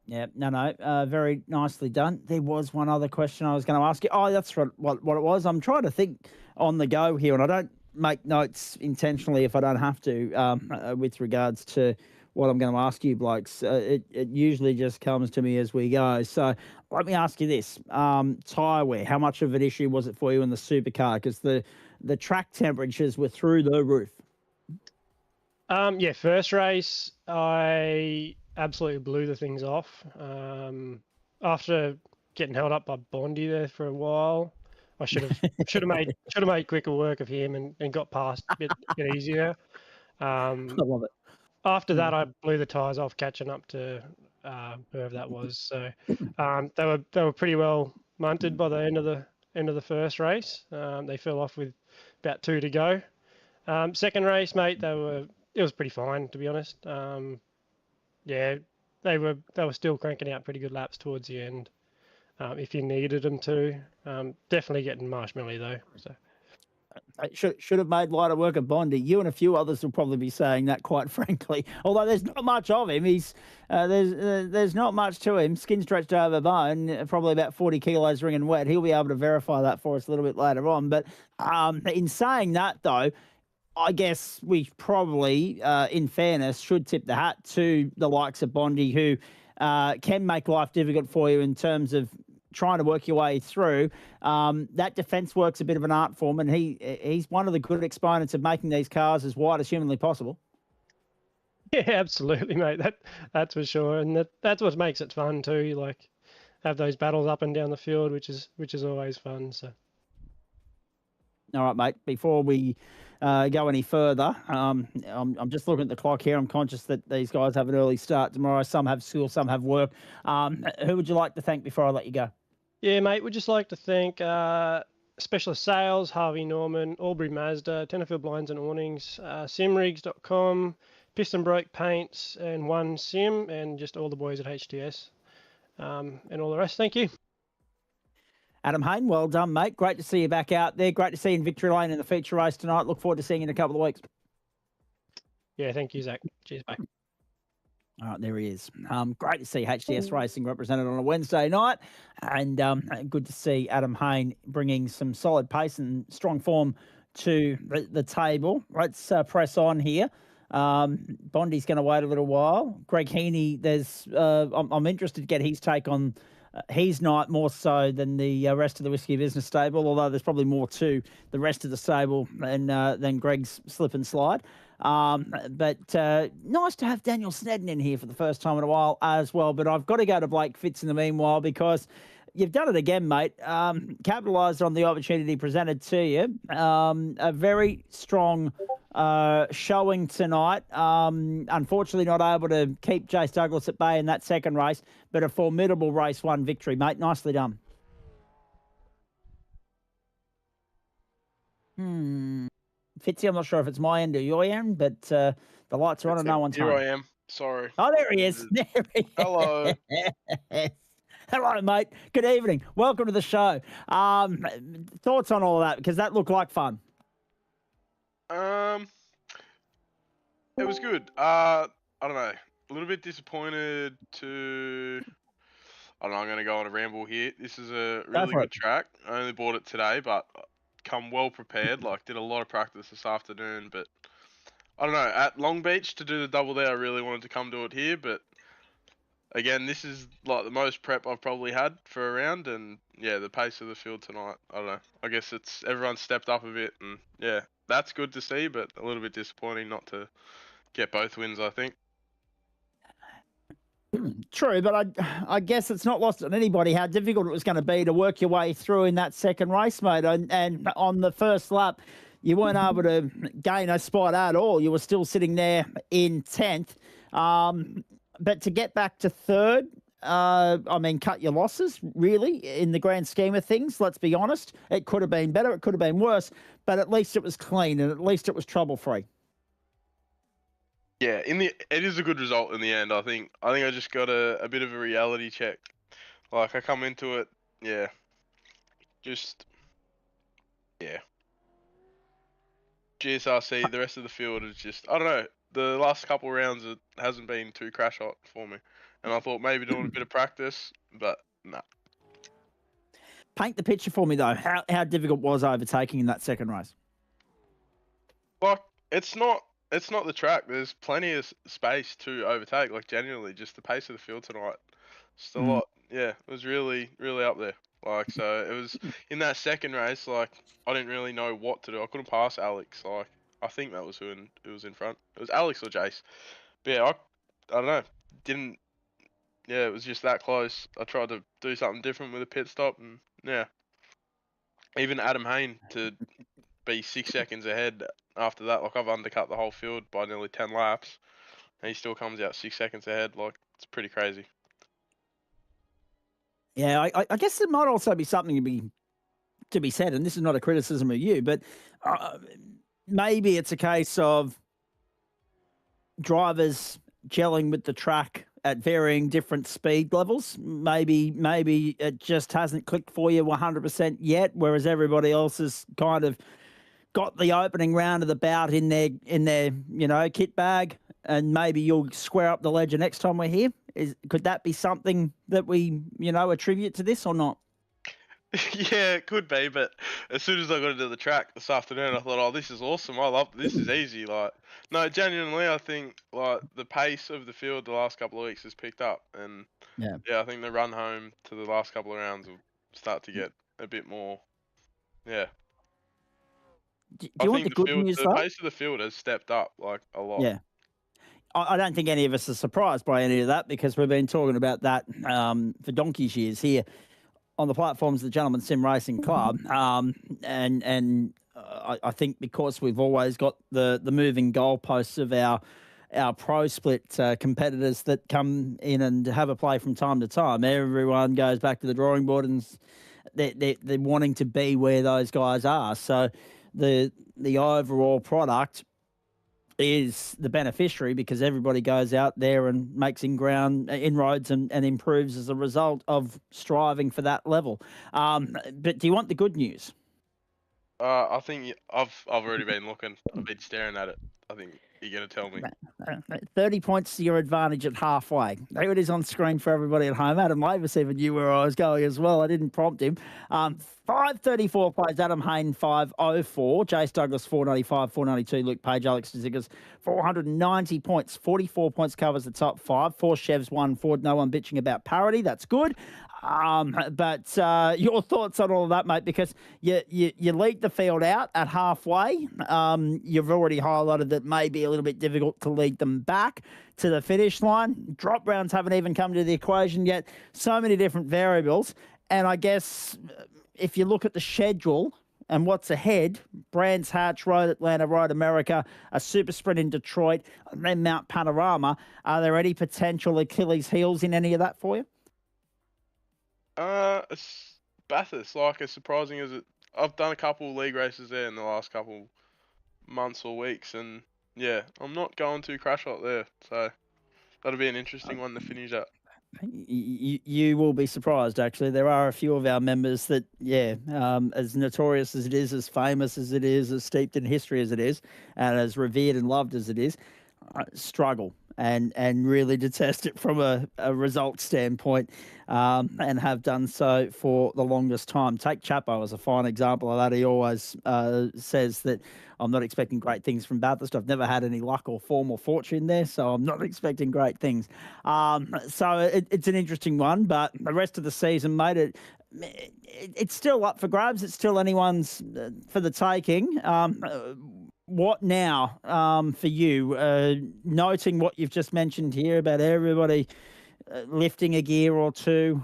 Yeah, no, very nicely done. There was one other question I was going to ask you. Oh, that's what it was. I'm trying to think on the go here, and I don't make notes intentionally if I don't have to with regards to what I'm going to ask you, blokes. It usually just comes to me as we go. So let me ask you this. Tyre wear, how much of an issue was it for you in the supercar? Because the track temperatures were through the roof. Yeah, first race, I absolutely blew the things off. After getting held up by Bondi there for a while, I should have made quicker work of him and got past a bit easier. I love it. After that, I blew the tyres off, catching up to whoever that was. So they were pretty well munted by the end of the first race. They fell off with about 2 to go. Second race, mate, it was pretty fine, to be honest. Yeah, they were still cranking out pretty good laps towards the end. If you needed them to, definitely getting marshmallow though. So. Should have made lighter work of Bondi. You and a few others will probably be saying that, quite frankly. Although there's not much of him. He's there's not much to him. Skin stretched over bone, probably about 40 kilos wringing wet. He'll be able to verify that for us a little bit later on. But in saying that, though, I guess we probably, in fairness, should tip the hat to the likes of Bondi, who can make life difficult for you in terms of trying to work your way through. That defence work's a bit of an art form, and he's one of the good exponents of making these cars as wide as humanly possible. Yeah, absolutely, mate. That's for sure, and that's what makes it fun too. You like have those battles up and down the field, which is always fun. So. All right, mate. Before we go any further, I'm just looking at the clock here. I'm conscious that these guys have an early start tomorrow. Some have school, some have work. Who would you like to thank before I let you go? Yeah, mate. We'd just like to thank Specialist Sales, Harvey Norman, Albury Mazda, Tenterfield Blinds and Awnings, simrigs.com, Piston Broke Paints, and One Sim, and just all the boys at HTS. and all the rest. Thank you. Adam Hayne, well done, mate. Great to see you back out there. Great to see you in Victory Lane in the feature race tonight. Look forward to seeing you in a couple of weeks. Yeah, thank you, Zach. Cheers, mate. All right, there he is. Great to see HDS Racing represented on a Wednesday night, and good to see Adam Hayne bringing some solid pace and strong form to the table. Let's press on here. Bondi's going to wait a little while. Greg Heaney, I'm interested to get his take on his night more so than the rest of the Whiskey Business stable, although there's probably more to the rest of the stable than Greg's slip and slide. But nice to have Daniel Snedden in here for the first time in a while as well. But I've got to go to Blake Fitz in the meanwhile, because you've done it again, mate. Capitalised on the opportunity presented to you. A very strong showing tonight. Unfortunately not able to keep Jace Douglas at bay in that second race, but a formidable race one victory, mate. Nicely done. Fitzy, I'm not sure if it's my end or your end, but the lights are on and no one's home. Here I am. Sorry. Oh, there he is. There he Hello. is. Hello, mate. Good evening. Welcome to the show. Thoughts on all of that? Because that looked like fun. It was good. I don't know. A little bit disappointed to... I don't know, I'm going to go on a ramble here. This is a really good track. I only bought it today, but come well prepared. Like, did a lot of practice this afternoon, but I don't know. At Long Beach, to do the double there, I really wanted to come do it here, but again, this is like the most prep I've probably had for a round, and yeah, the pace of the field tonight, I don't know. I guess it's everyone stepped up a bit, and yeah, that's good to see, but a little bit disappointing not to get both wins, I think. True, but I guess it's not lost on anybody how difficult it was going to be to work your way through in that second race, mate. And on the first lap, you weren't able to gain a spot at all. You were still sitting there in 10th. But to get back to third, I mean, cut your losses, really, in the grand scheme of things. Let's be honest. It could have been better. It could have been worse. But at least it was clean, and at least it was trouble-free. Yeah, it is a good result in the end. I think I just got a bit of a reality check. Like, I come into it, yeah, GSRC, the rest of the field is just, I don't know, the last couple of rounds it hasn't been too crash hot for me. And I thought maybe doing a bit of practice, but nah. Paint the picture for me, though. How difficult was overtaking in that second race? Like, it's not the track. There's plenty of space to overtake. Like, genuinely, just the pace of the field tonight. Just a lot. Yeah, it was really, really up there. Like, so it was in that second race. Like, I didn't really know what to do. I couldn't pass Alex. Like, I think that was who was in front. It was Alex or Jace. But yeah, I don't know. Yeah, it was just that close. I tried to do something different with a pit stop, and yeah. Even Adam Hayne to be 6 seconds ahead after that. Like, I've undercut the whole field by nearly 10 laps, and he still comes out 6 seconds ahead. Like, it's pretty crazy. Yeah, I guess there might also be something to be said, and this is not a criticism of you, but maybe it's a case of drivers gelling with the track at varying different speed levels. Maybe it just hasn't clicked for you 100% yet, whereas everybody else has kind of got the opening round of the bout in their kit bag, and maybe you'll square up the ledger next time we're here. Could that be something that we attribute to this or not? Yeah, it could be, but as soon as I got into the track this afternoon, I thought, oh, this is awesome. I love this. Is easy. Like, no, genuinely, I think like the pace of the field the last couple of weeks has picked up, and yeah, I think the run home to the last couple of rounds will start to get a bit more. Yeah. Do you want the good news, though? The pace of the field has stepped up like a lot. Yeah. I don't think any of us are surprised by any of that, because we've been talking about that for donkey's years here on the platforms of the Gentleman Sim Racing Club. And I think because we've always got the moving goalposts of our pro split competitors that come in and have a play from time to time, everyone goes back to the drawing board and they're wanting to be where those guys are. So the overall product is the beneficiary because everybody goes out there and makes inroads and improves as a result of striving for that level. But do you want the good news? I think I've already been looking. I've been staring at it. I think you're gonna tell me. 30 points to your advantage at halfway. There it is on screen for everybody at home. Adam Lavis even knew where I was going as well. I didn't prompt him. 534 plays, Adam Hayne 504, Jace Douglas 495, 492, Luke Page, Alex DeZiggers 490 points, 44 points covers the top five, 4 Chevs, 1 Ford, no one bitching about parity. That's good. But your thoughts on all of that, mate, because you lead the field out at halfway. You've already highlighted that it may be a little bit difficult to lead them back to the finish line. Drop rounds haven't even come to the equation yet. So many different variables. And I guess if you look at the schedule and what's ahead, Brands Hatch, Road Atlanta, Road America, a super sprint in Detroit, and then Mount Panorama, are there any potential Achilles heels in any of that for you? It's Bathurst, like as surprising as it. I've done a couple league races there in the last couple months or weeks, and yeah, I'm not going to crash out there, so that'll be an interesting one to finish at. You will be surprised, actually. There are a few of our members that, as notorious as it is, as famous as it is, as steeped in history as it is, and as revered and loved as it is, struggle and really detest it from a result standpoint, and have done so for the longest time. Take Chapo as a fine example of that. He always says that I'm not expecting great things from Bathurst. I've never had any luck or form or fortune there, so I'm not expecting great things. So it's an interesting one, but the rest of the season, mate, it's still up for grabs. It's still anyone's for the taking. What now for you? Noting what you've just mentioned here about everybody lifting a gear or two,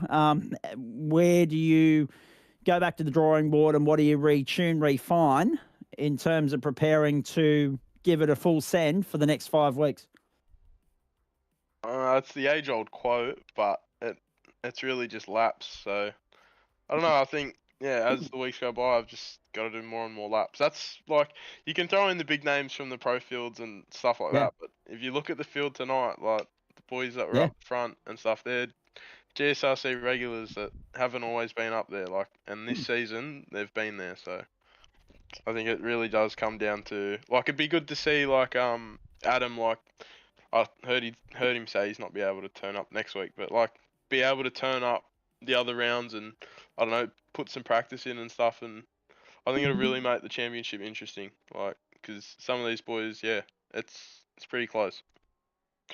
where do you go back to the drawing board and what do you retune, refine in terms of preparing to give it a full send for the next 5 weeks? It's the age-old quote, but it's really just laps. So I don't know. I think as the weeks go by, I've just got to do more and more laps. That's like you can throw in the big names from the pro fields and stuff like that, but if you look at the field tonight, like the boys that were up front and stuff, they're GSRC regulars that haven't always been up there. Like, and this season they've been there. So I think it really does come down to like it'd be good to see like Adam, like I heard him say he's not be able to turn up next week, but like be able to turn up the other rounds and I don't know, put some practice in and stuff, and I think it'll really make the championship interesting. Like, because some of these boys, it's pretty close.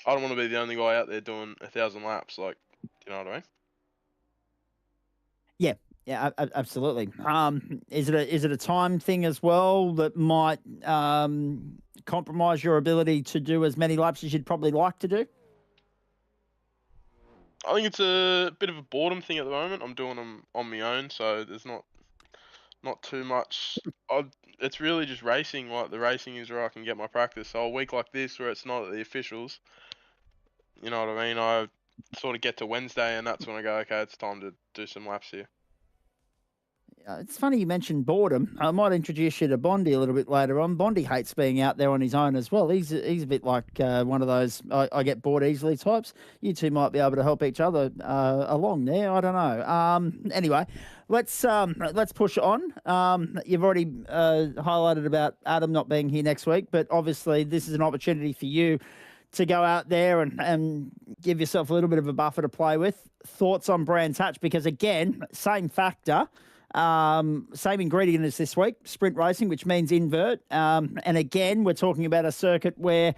I don't want to be the only guy out there doing 1,000 laps. Like, you know what I mean? Yeah, absolutely. Is it a time thing as well that might compromise your ability to do as many laps as you'd probably like to do? I think it's a bit of a boredom thing at the moment. I'm doing them on my own, so there's not too much. It's really just racing. Like the racing is where I can get my practice. So a week like this, where it's not at the officials, you know what I mean? I sort of get to Wednesday, and that's when I go, okay, it's time to do some laps here. It's funny you mentioned boredom. I might introduce you to Bondi a little bit later on. Bondi hates being out there on his own as well. He's a bit like one of those I get bored easily types. You two might be able to help each other along there. I don't know. Anyway, let's push on. You've already highlighted about Adam not being here next week, but obviously this is an opportunity for you to go out there and give yourself a little bit of a buffer to play with. Thoughts on Brands Hatch? Because again, same factor. Same ingredient as this week, sprint racing, which means invert. And again, we're talking about a circuit where,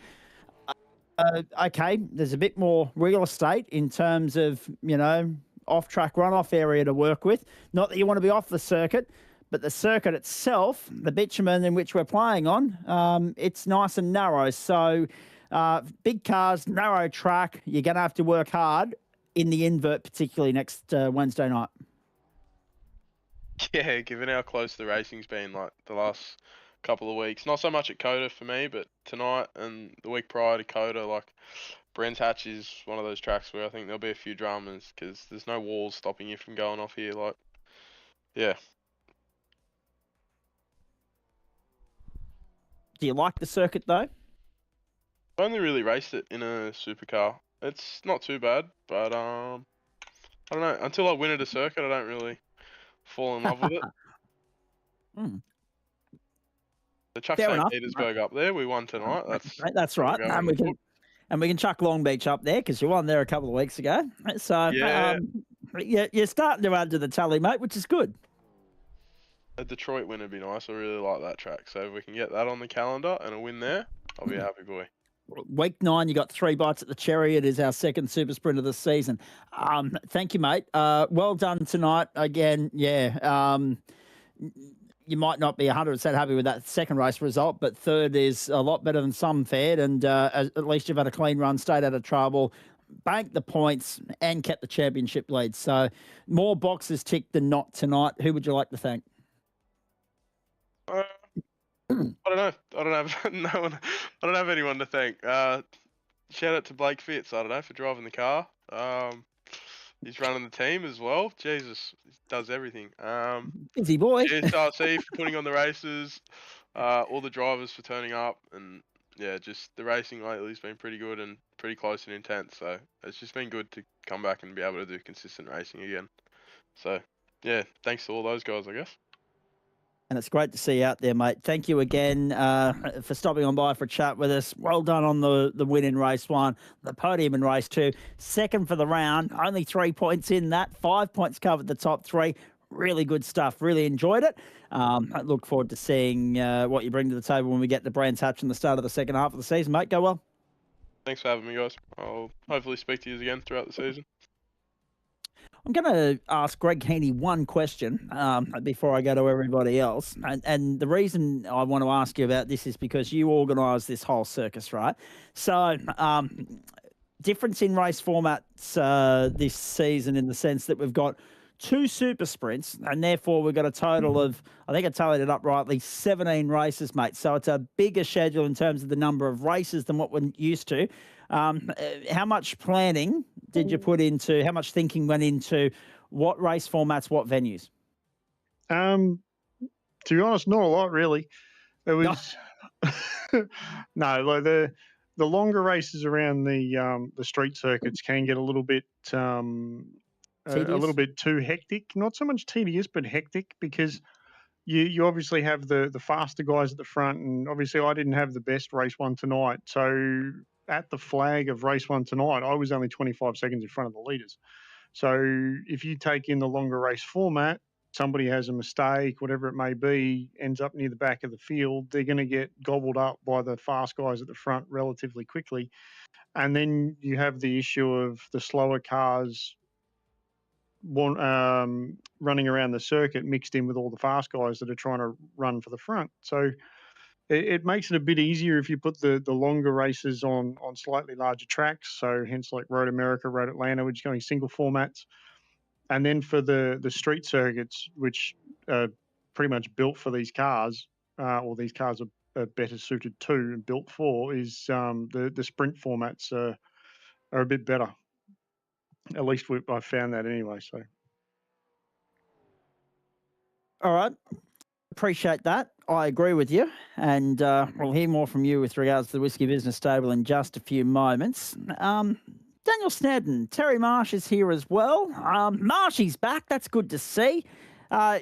there's a bit more real estate in terms of, off-track runoff area to work with. Not that you want to be off the circuit, but the circuit itself, the bitumen in which we're playing on, it's nice and narrow. So big cars, narrow track, you're going to have to work hard in the invert, particularly next Wednesday night. Yeah, given how close the racing's been like the last couple of weeks. Not so much at Coda for me, but tonight and the week prior to Coda, like Brands Hatch is one of those tracks where I think there'll be a few dramas because there's no walls stopping you from going off here. Like, yeah. Do you like the circuit though? I only really raced it in a supercar. It's not too bad, but I don't know. Until I win at a circuit, I don't really fall in love with it. Hmm. The Chuck Fair St. enough. Petersburg up there, we won tonight. That's gonna right. go in And the we can book. and we can chuck Long Beach up there because you won there a couple of weeks ago. So Yeah. you're starting to add to the tally, mate, which is good. A Detroit win would be nice. I really like that track. So if we can get that on the calendar and a win there, I'll be a happy boy. Week 9, you got 3 bites at the cherry. It is our second super sprint of the season. Thank you, mate. Well done tonight. Again, yeah. You might not be 100% happy with that second race result, but third is a lot better than some fared. And at least you've had a clean run, stayed out of trouble, banked the points, and kept the championship lead. So more boxes ticked than not tonight. Who would you like to thank? I don't know. I don't have no one. I don't have anyone to thank. Shout out to Blake Fitz. I don't know, for driving the car. He's running the team as well. Jesus, he does everything. Busy boy. GSRC for putting on the races. All the drivers for turning up, and yeah, just the racing lately has been pretty good and pretty close and intense. So it's just been good to come back and be able to do consistent racing again. So yeah, thanks to all those guys, I guess. And it's great to see you out there, mate. Thank you again for stopping on by for a chat with us. Well done on the win in race 1, the podium in race 2, second for the round, only 3 points in that, 5 points covered the top 3. Really good stuff. Really enjoyed it. I look forward to seeing what you bring to the table when we get to Brands Hatch in the start of the second half of the season, mate. Go well. Thanks for having me, guys. I'll hopefully speak to you again throughout the season. I'm going to ask Greg Heaney one question before I go to everybody else. And the reason I want to ask you about this is because you organise this whole circus, right? So difference in race formats this season in the sense that we've got 2 super sprints, and therefore we've got a total of, I think I tallied it up rightly, 17 races, mate. So it's a bigger schedule in terms of the number of races than what we're used to. How much planning did you put into, how much thinking went into what race formats, what venues? To be honest, not a lot really. It was no, like the longer races around the street circuits can get a little bit a little bit too hectic. Not so much tedious, but hectic, because you obviously have the faster guys at the front, and obviously I didn't have the best race 1 tonight. So at the flag of race 1 tonight, I was only 25 seconds in front of the leaders. So if you take in the longer race format, somebody has a mistake, whatever it may be, ends up near the back of the field, they're going to get gobbled up by the fast guys at the front relatively quickly. And then you have the issue of the slower cars running around the circuit mixed in with all the fast guys that are trying to run for the front. So it makes it a bit easier if you put the longer races on slightly larger tracks. So hence like Road America, Road Atlanta, which is going single formats. And then for the street circuits, which are pretty much built for these cars, or these cars are better suited to and built for, is the sprint formats are a bit better. At least I found that anyway. So. All right. Appreciate that. I agree with you. And we'll hear more from you with regards to the Whiskey Business Table in just a few moments. Daniel Snedden, Terry Marsh is here as well. Marshy's back. That's good to see.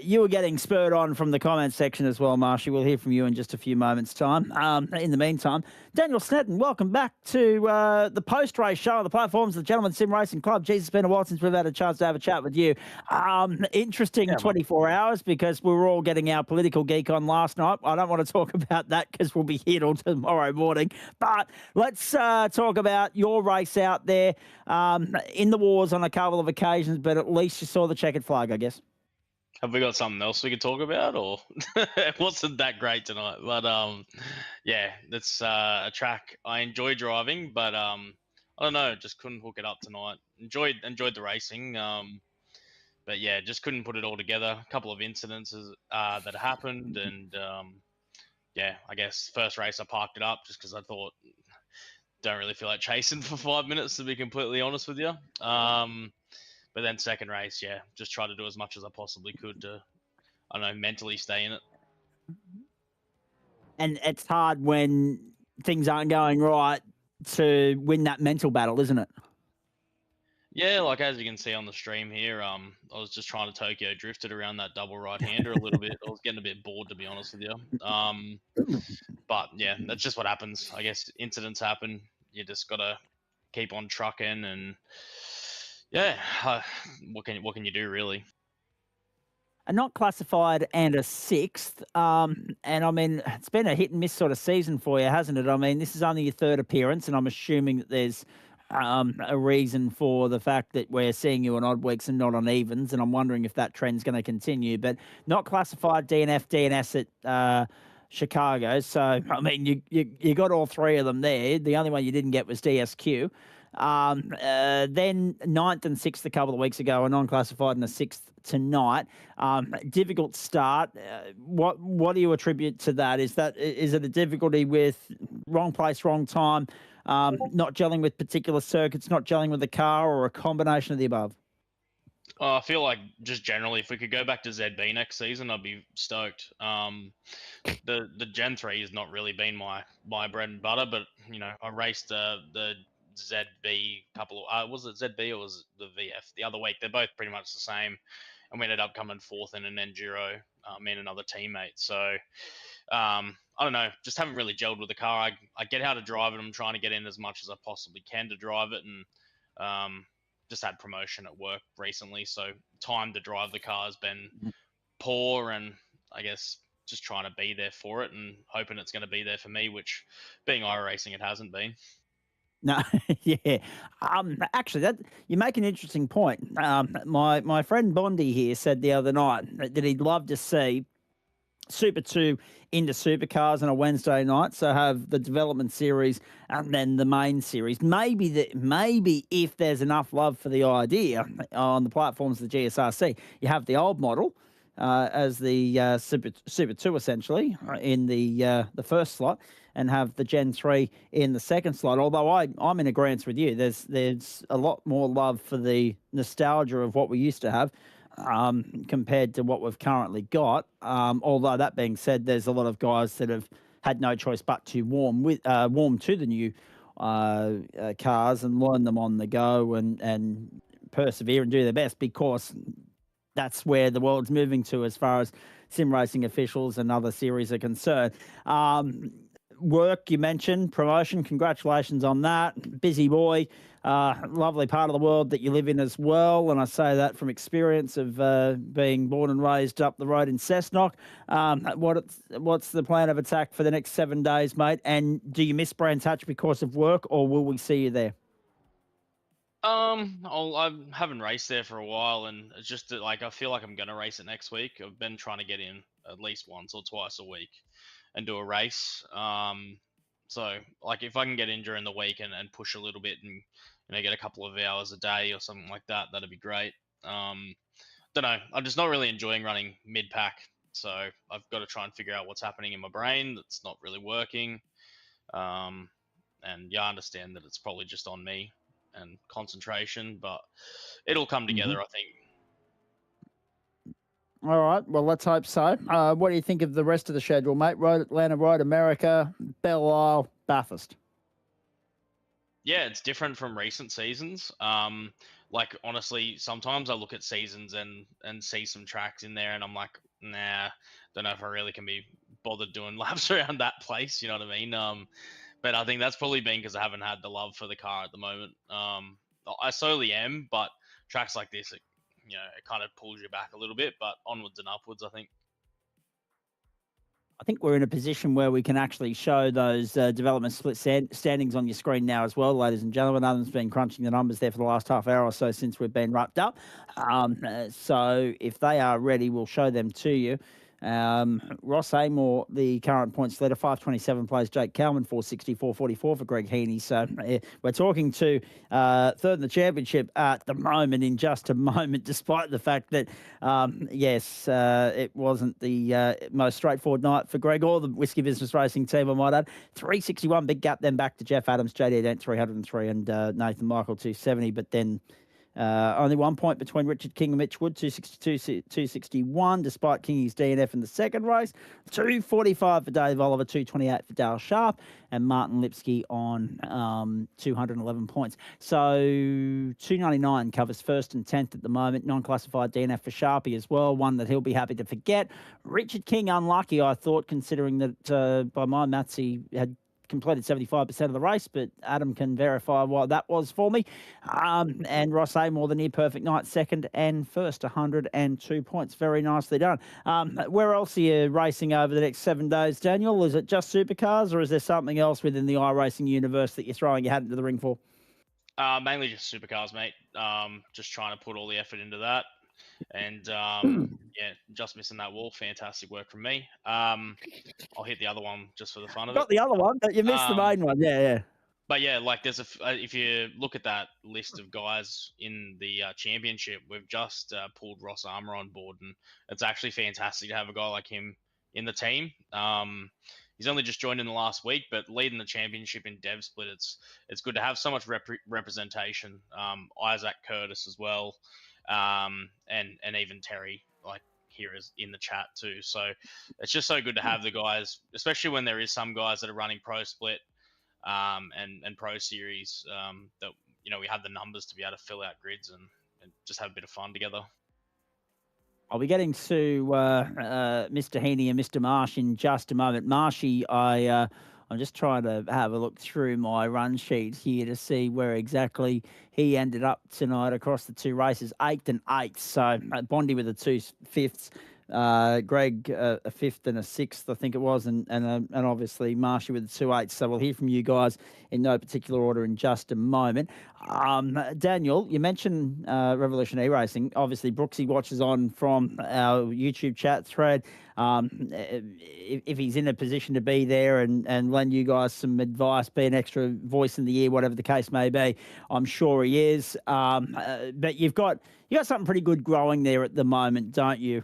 You were getting spurred on from the comments section as well, Marshy. We'll hear from you in just a few moments' time. In the meantime, Daniel Snedden, welcome back to the post-race show on the platforms of the Gentleman Sim Racing Club. Jesus, it's been a while since we've had a chance to have a chat with you. Interesting 24 hours because we were all getting our political geek on last night. I don't want to talk about that because we'll be here till tomorrow morning. But let's talk about your race out there in the wars on a couple of occasions, but at least you saw the checkered flag, I guess. Have we got something else we could talk about, or it wasn't that great tonight? But yeah, it's a track I enjoy driving, but I don't know, just couldn't hook it up tonight. Enjoyed the racing, but yeah, just couldn't put it all together. A couple of incidences that happened, and yeah, I guess first race I parked it up just because I thought don't really feel like chasing for 5 minutes, to be completely honest with you. But then second race, yeah, just try to do as much as I possibly could to, I don't know, mentally stay in it. And it's hard when things aren't going right to win that mental battle, isn't it? Yeah, like as you can see on the stream here, I was just trying to Tokyo drift it around that double right-hander a little bit. I was getting a bit bored, to be honest with you. But yeah, that's just what happens. I guess incidents happen. You just gotta keep on trucking, and yeah, what can you do really? A not classified and a sixth. And I mean, it's been a hit and miss sort of season for you, hasn't it? I mean, this is only your third appearance, and I'm assuming that there's a reason for the fact that we're seeing you on odd weeks and not on evens, and I'm wondering if that trend's going to continue. But not classified, DNF, DNS at Chicago. So, I mean, you got all three of them there. The only one you didn't get was DSQ. Then ninth and sixth a couple of weeks ago, a non-classified and a sixth tonight. Difficult start. What do you attribute to that? Is it a difficulty with wrong place, wrong time, not gelling with particular circuits, not gelling with the car, or a combination of the above? I feel like just generally, if we could go back to ZB next season, I'd be stoked. The Gen 3 has not really been my bread and butter, but you know, I raced the ZB couple of was it ZB or was it the VF the other week? They're both pretty much the same, and we ended up coming fourth in an enduro, me and another teammate. So I don't know, just haven't really gelled with the car. I get how to drive it. I'm trying to get in as much as I possibly can to drive it, and just had promotion at work recently, so time to drive the car has been poor, and I guess just trying to be there for it and hoping it's going to be there for me, which being iRacing, it hasn't been. No, yeah. Actually, that you make an interesting point. My friend Bondi here said the other night that he'd love to see Super 2 into Supercars on a Wednesday night, so have the development series and then the main series. Maybe if there's enough love for the idea on the platforms of the GSRC, you have the old model as the Super 2 essentially in the first slot, and have the Gen 3 in the second slot. Although I'm in agreement with you, there's a lot more love for the nostalgia of what we used to have compared to what we've currently got. Although that being said, there's a lot of guys that have had no choice but to warm to the new cars and learn them on the go and persevere and do their best, because that's where the world's moving to as far as sim racing officials and other series are concerned. Work, you mentioned, promotion, congratulations on that. Busy boy, lovely part of the world that you live in as well. And I say that from experience of being born and raised up the road in Cessnock. What's the plan of attack for the next 7 days, mate? And do you miss Brands Hatch because of work, or will we see you there? I haven't raced there for a while, and it's just that, like, I feel like I'm going to race it next week. I've been trying to get in at least once or twice a week and do a race. So like if I can get in during the week and push a little bit and, you know, get a couple of hours a day or something like that, that'd be great. Don't know. I'm just not really enjoying running mid-pack. So I've got to try and figure out what's happening in my brain that's not really working. And yeah, I understand that it's probably just on me and concentration, but it'll come together, I think. All right, well, let's hope so. What do you think of the rest of the schedule, mate? Road Atlanta, Road America, Belle Isle, Bathurst. Yeah, it's different from recent seasons. Like, honestly, sometimes I look at seasons and see some tracks in there and I'm like, nah, don't know if I really can be bothered doing laps around that place, you know what I mean? But I think that's probably been because I haven't had the love for the car at the moment. I slowly am, but tracks like this, you know, it kind of pulls you back a little bit, but onwards and upwards, I think. I think we're in a position where we can actually show those development split standings on your screen now as well, ladies and gentlemen. Adam's been crunching the numbers there for the last half hour or so since we've been wrapped up. So if they are ready, we'll show them to you. Ross Amor, the current points leader, 527 plays Jake Kalman, 460, 444 for Greg Heaney. So we're talking to third in the championship at the moment, in just a moment, despite the fact that, yes, it wasn't the most straightforward night for Greg or the Whiskey Business Racing team, I might add. 361, big gap then back to Jeff Adams, JD Dent 303 and Nathan Michael 270, but then Only 1 point between Richard King and Mitch Wood, 262, 261, despite Kingy's DNF in the second race. 245 for Dave Oliver, 228 for Dale Sharp, and Martin Lipsky on 211 points. So 299 covers first and 10th at the moment. Non-classified DNF for Sharpie as well, one that he'll be happy to forget. Richard King, unlucky, I thought, considering that by my maths he had completed 75% of the race, but Adam can verify what that was for me. And Ross Amore, the near perfect night, second and first, 102 points. Very nicely done. Where else are you racing over the next 7 days, Daniel? Is it just supercars, or is there something else within the iRacing universe that you're throwing your hat into the ring for? Mainly just supercars, mate. Just trying to put all the effort into that. And yeah, just missing that wall. Fantastic work from me. I'll hit the other one just for the fun of it. Got the other one, but you missed the main one. Yeah. But yeah, like there's if you look at that list of guys in the championship, we've just pulled Ross Armour on board, and it's actually fantastic to have a guy like him in the team. He's only just joined in the last week, but leading the championship in Dev Split, it's good to have so much representation. Isaac Curtis as well, and even Terry, like, here is in the chat too. So it's just so good to have the guys, especially when there is some guys that are running Pro Split and Pro Series, that, you know, we have the numbers to be able to fill out grids and just have a bit of fun together. I'll be getting to Mr. Heaney and Mr. Marsh in just a moment. Marshy, I'm just trying to have a look through my run sheet here to see where exactly he ended up tonight across the two races, 8th and 8th. So Bondi with the 2 5ths, Greg a 5th and a 6th, I think it was, and obviously Marshy with the 2 8ths. So we'll hear from you guys in no particular order in just a moment. Daniel, you mentioned Revolution E-Racing. Obviously, Brooksy watches on from our YouTube chat thread. If he's in a position to be there and lend you guys some advice, be an extra voice in the ear, whatever the case may be, I'm sure he is. But you got something pretty good growing there at the moment, don't you?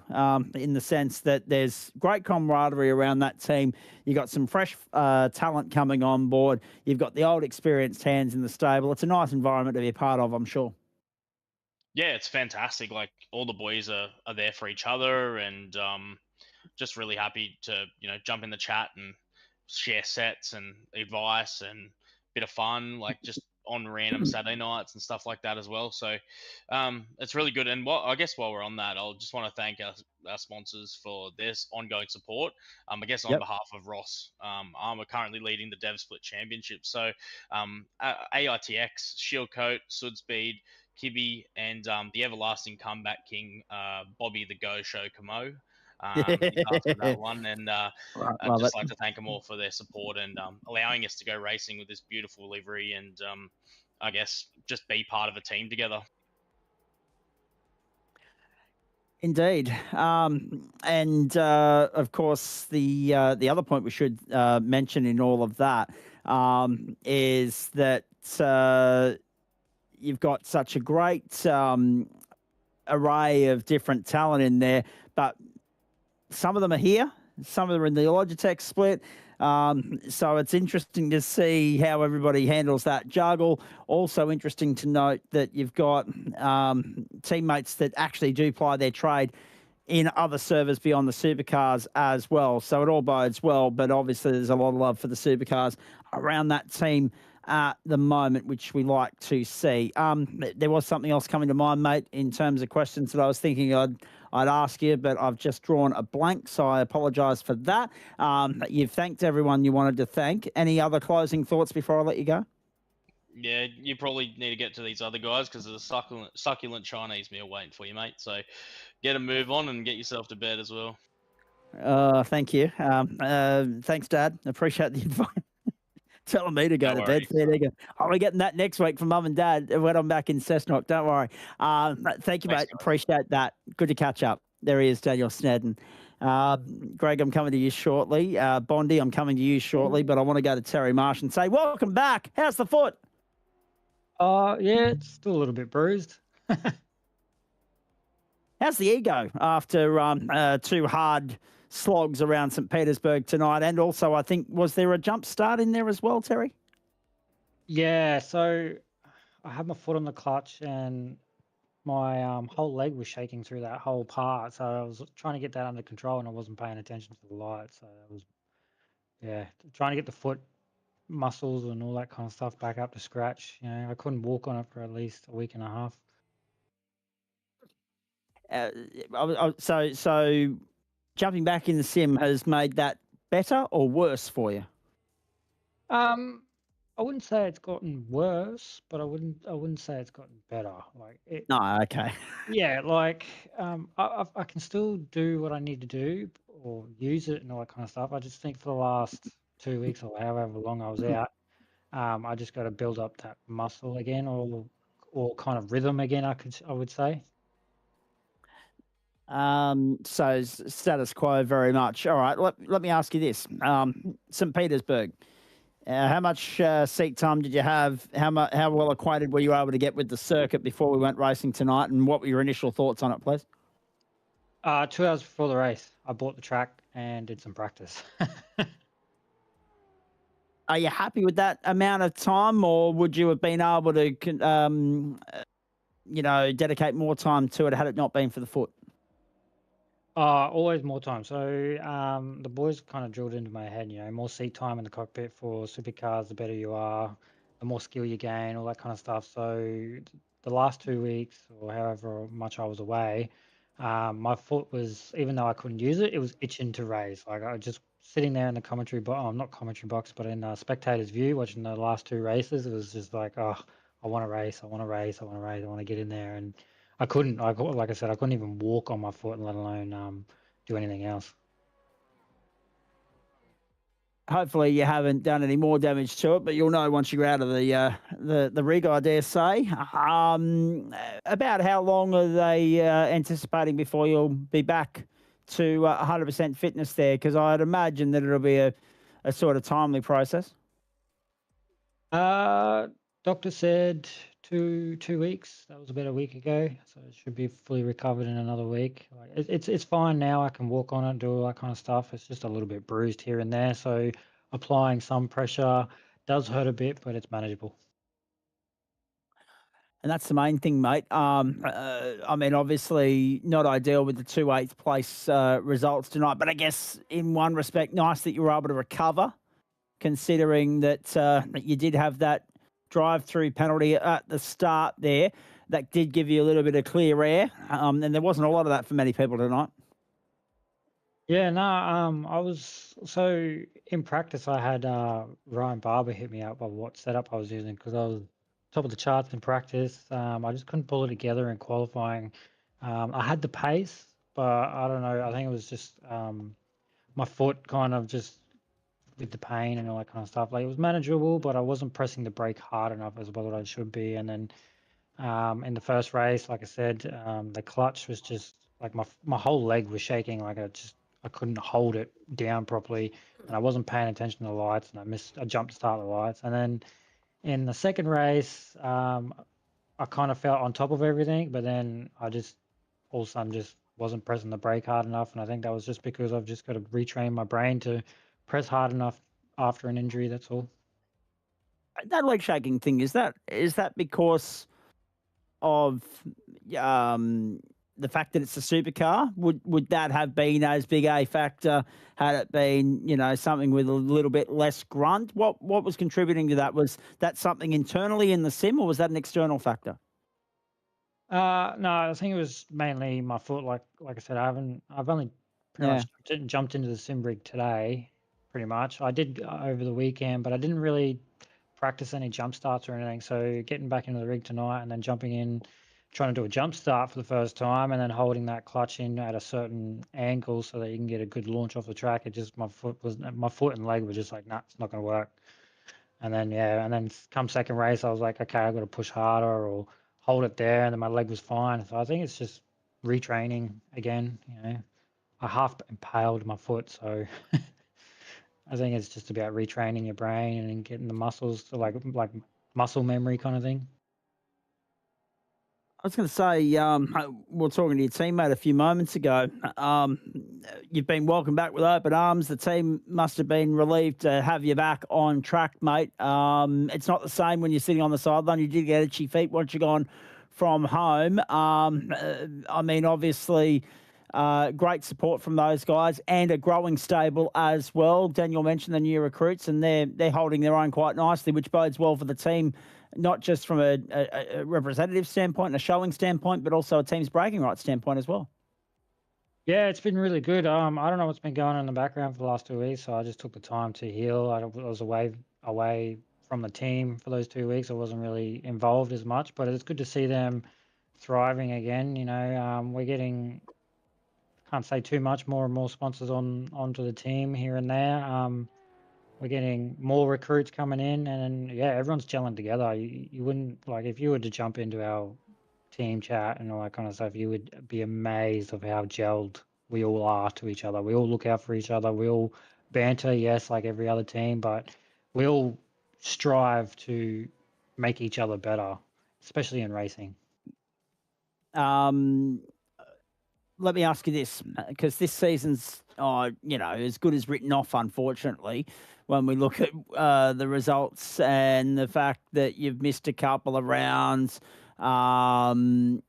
In the sense that there's great camaraderie around that team. You got some fresh talent coming on board. You've got the old experienced hands in the stable. It's a nice environment to be a part of, I'm sure. Yeah, it's fantastic. Like, all the boys are there for each other, and just really happy to, you know, jump in the chat and share sets and advice and a bit of fun, like just on random Saturday nights and stuff like that as well. So it's really good. And I guess while we're on that, I'll just want to thank our sponsors for this ongoing support. I guess on behalf of Ross, I'm currently leading the Dev Split Championship. So AITX, Shield Coat, Sudspeed, Kibby, and the everlasting comeback king, Bobby the Go Show Camo. He's asked for that one, and I'd just like to thank them all for their support and allowing us to go racing with this beautiful livery, and I guess just be part of a team together. Indeed, and of course the other point we should mention in all of that is that you've got such a great array of different talent in there, but some of them are here, some of them are in the Logitech split. So it's interesting to see how everybody handles that juggle. Also interesting to note that you've got teammates that actually do ply their trade in other servers beyond the supercars as well. So it all bodes well, but obviously there's a lot of love for the supercars around that team at the moment, which we like to see. There was something else coming to mind, mate, in terms of questions that I was thinking I'd ask you, but I've just drawn a blank, so I apologise for that. You've thanked everyone you wanted to thank. Any other closing thoughts before I let you go? Yeah, you probably need to get to these other guys because there's a succulent Chinese meal waiting for you, mate. So get a move on and get yourself to bed as well. Thank you. Thanks, Dad. Appreciate the advice. Telling me to go to bed. Fair dinkum. I'll be getting that next week from Mum and Dad when I'm back in Cessnock. Don't worry. Thank you, mate. Appreciate that. Good to catch up. There he is, Daniel Snedden. Greg, I'm coming to you shortly. Bondi, I'm coming to you shortly, but I want to go to Terry Marsh and say, welcome back. How's the foot? Yeah, it's still a little bit bruised. How's the ego after 2 hard slogs around St. Petersburg tonight? And also, I think, was there a jump start in there as well, Terry? Yeah, so I had my foot on the clutch and my whole leg was shaking through that whole part. So I was trying to get that under control, and I wasn't paying attention to the lights. So that was, yeah, trying to get the foot muscles and all that kind of stuff back up to scratch. You know, I couldn't walk on it for at least a week and a half. So jumping back in the sim has made that better or worse for you? I wouldn't say it's gotten worse, but I wouldn't say it's gotten better. Like it, No, okay. yeah, like I can still do what I need to do or use it and all that kind of stuff. I just think for the last 2 weeks or however long I was out, I just got to build up that muscle again or kind of rhythm again. I would say. So status quo very much. All right, let me ask you this. St. Petersburg, how much seat time did you have? How well acquainted were you able to get with the circuit before we went racing tonight? And what were your initial thoughts on it, please? 2 hours before the race, I bought the track and did some practice. Are you happy with that amount of time, or would you have been able to, dedicate more time to it had it not been for the foot? Always more time. So the boys kind of drilled into my head, more seat time in the cockpit for supercars, the better you are, the more skill you gain, all that kind of stuff. So the last 2 weeks or however much I was away, my foot was, even though I couldn't use it, it was itching to race. Like I was just sitting there in the commentary box, not commentary box, but in spectator's view, watching the last 2 races. It was just like, oh, I want to race, I want to race, I want to race, I want to get in there. And I couldn't, like I said, I couldn't even walk on my foot, let alone do anything else. Hopefully you haven't done any more damage to it, but you'll know once you're out of the rig, I dare say. About how long are they anticipating before you'll be back to 100% fitness there? Because I'd imagine that it'll be a sort of timely process. Doctor said two weeks. That was about a week ago, so it should be fully recovered in another week. Like, it's fine now. I can walk on it, do all that kind of stuff. It's just a little bit bruised here and there, so applying some pressure does hurt a bit, but it's manageable. And that's the main thing, mate. I mean, obviously not ideal with the 2 8th place results tonight, but I guess in one respect, nice that you were able to recover, considering that you did have that drive-through penalty at the start there. That did give you a little bit of clear air, and there wasn't a lot of that for many people tonight. Yeah, no, I was, so in practice I had Ryan Barber hit me up of what setup I was using because I was top of the charts in practice. I just couldn't pull it together in qualifying. I had the pace, but I don't know, I think it was just my foot kind of just with the pain and all that kind of stuff. Like it was manageable, but I wasn't pressing the brake hard enough as well as I should be. And then in the first race, like I said, the clutch was just like my whole leg was shaking. Like I couldn't hold it down properly, and I wasn't paying attention to the lights, and I missed a jump to start the lights. And then in the second race, I kind of felt on top of everything, but then I just all of a sudden just wasn't pressing the brake hard enough. And I think that was just because I've just got to retrain my brain to press hard enough after an injury. That's all. That leg shaking thing, is that because of the fact that it's a supercar? Would that have been as big a factor had it been, something with a little bit less grunt? What was contributing to that? Was that something internally in the sim, or was that an external factor? No, I think it was mainly my foot. Like I said, I've only pretty much jumped into the sim rig today, pretty much. I did over the weekend, but I didn't really practice any jump starts or anything. So getting back into the rig tonight and then jumping in, trying to do a jump start for the first time, and then holding that clutch in at a certain angle so that you can get a good launch off the track. It just my foot and leg were just like, nah, it's not going to work. And then come second race, I was like, okay, I've got to push harder or hold it there, and then my leg was fine. So I think it's just retraining again. I half impaled my foot, so I think it's just about retraining your brain and getting the muscles to like muscle memory kind of thing. I was going to say, we were talking to your teammate a few moments ago. You've been welcomed back with open arms. The team must have been relieved to have you back on track, mate. It's not the same when you're sitting on the sideline. You did get itchy feet once you've gone from home. I mean, obviously, great support from those guys and a growing stable as well. Daniel mentioned the new recruits, and they're holding their own quite nicely, which bodes well for the team, not just from a representative standpoint and a showing standpoint, but also a team's bragging rights standpoint as well. Yeah, it's been really good. I don't know what's been going on in the background for the last 2 weeks, so I just took the time to heal. I was away from the team for those 2 weeks. I wasn't really involved as much, but it's good to see them thriving again. We're getting, can't say too much, more and more sponsors onto the team here and there. We're getting more recruits coming in, and yeah, everyone's gelling together. You wouldn't, like, if you were to jump into our team chat and all that kind of stuff, you would be amazed of how gelled we all are to each other. We all look out for each other. We all banter, yes, like every other team, but we all strive to make each other better, especially in racing. Let me ask you this, because this season's, as good as written off, unfortunately, when we look at the results and the fact that you've missed a couple of rounds, the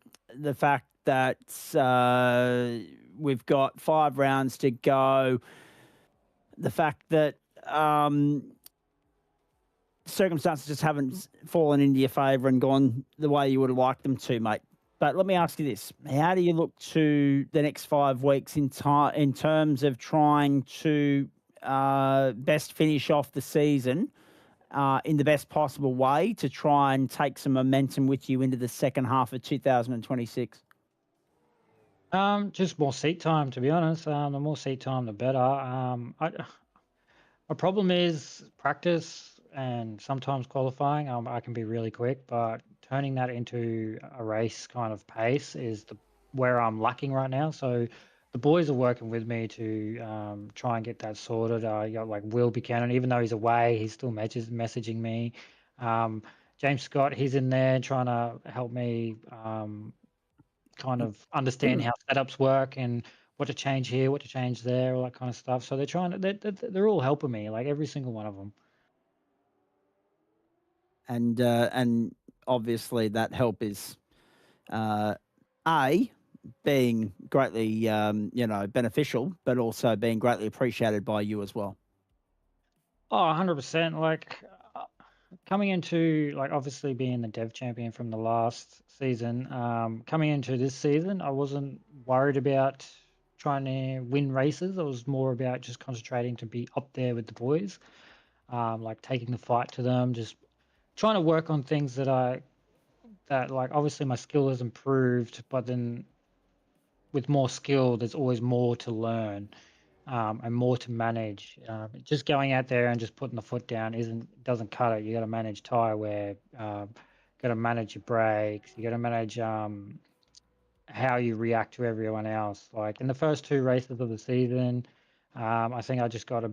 fact that we've got 5 rounds to go, the fact that circumstances just haven't fallen into your favour and gone the way you would have liked them to, mate. But let me ask you this. How do you look to the next 5 weeks in terms of trying to best finish off the season in the best possible way to try and take some momentum with you into the second half of 2026? Just more seat time, to be honest. The more seat time, the better. My problem is practice and sometimes qualifying. I can be really quick, but turning that into a race kind of pace is where I'm lacking right now. So the boys are working with me to try and get that sorted. You got like Will Buchanan, even though he's away, he's still messaging me. James Scott, he's in there trying to help me kind of understand how setups work and what to change here, what to change there, all that kind of stuff. So they're all helping me, like every single one of them. And obviously that help is being greatly beneficial, but also being greatly appreciated by you as well. Oh, 100%. Like coming into, like, obviously being the dev champion from the last season, coming into this season, I wasn't worried about trying to win races. I was more about just concentrating to be up there with the boys, like taking the fight to them, just trying to work on things that like obviously my skill has improved, but then with more skill, there's always more to learn. And more to manage. Just going out there and just putting the foot down doesn't cut it. You got to manage tyre wear. Got to manage your brakes. You got to manage how you react to everyone else. Like in the first 2 races of the season, I think I just got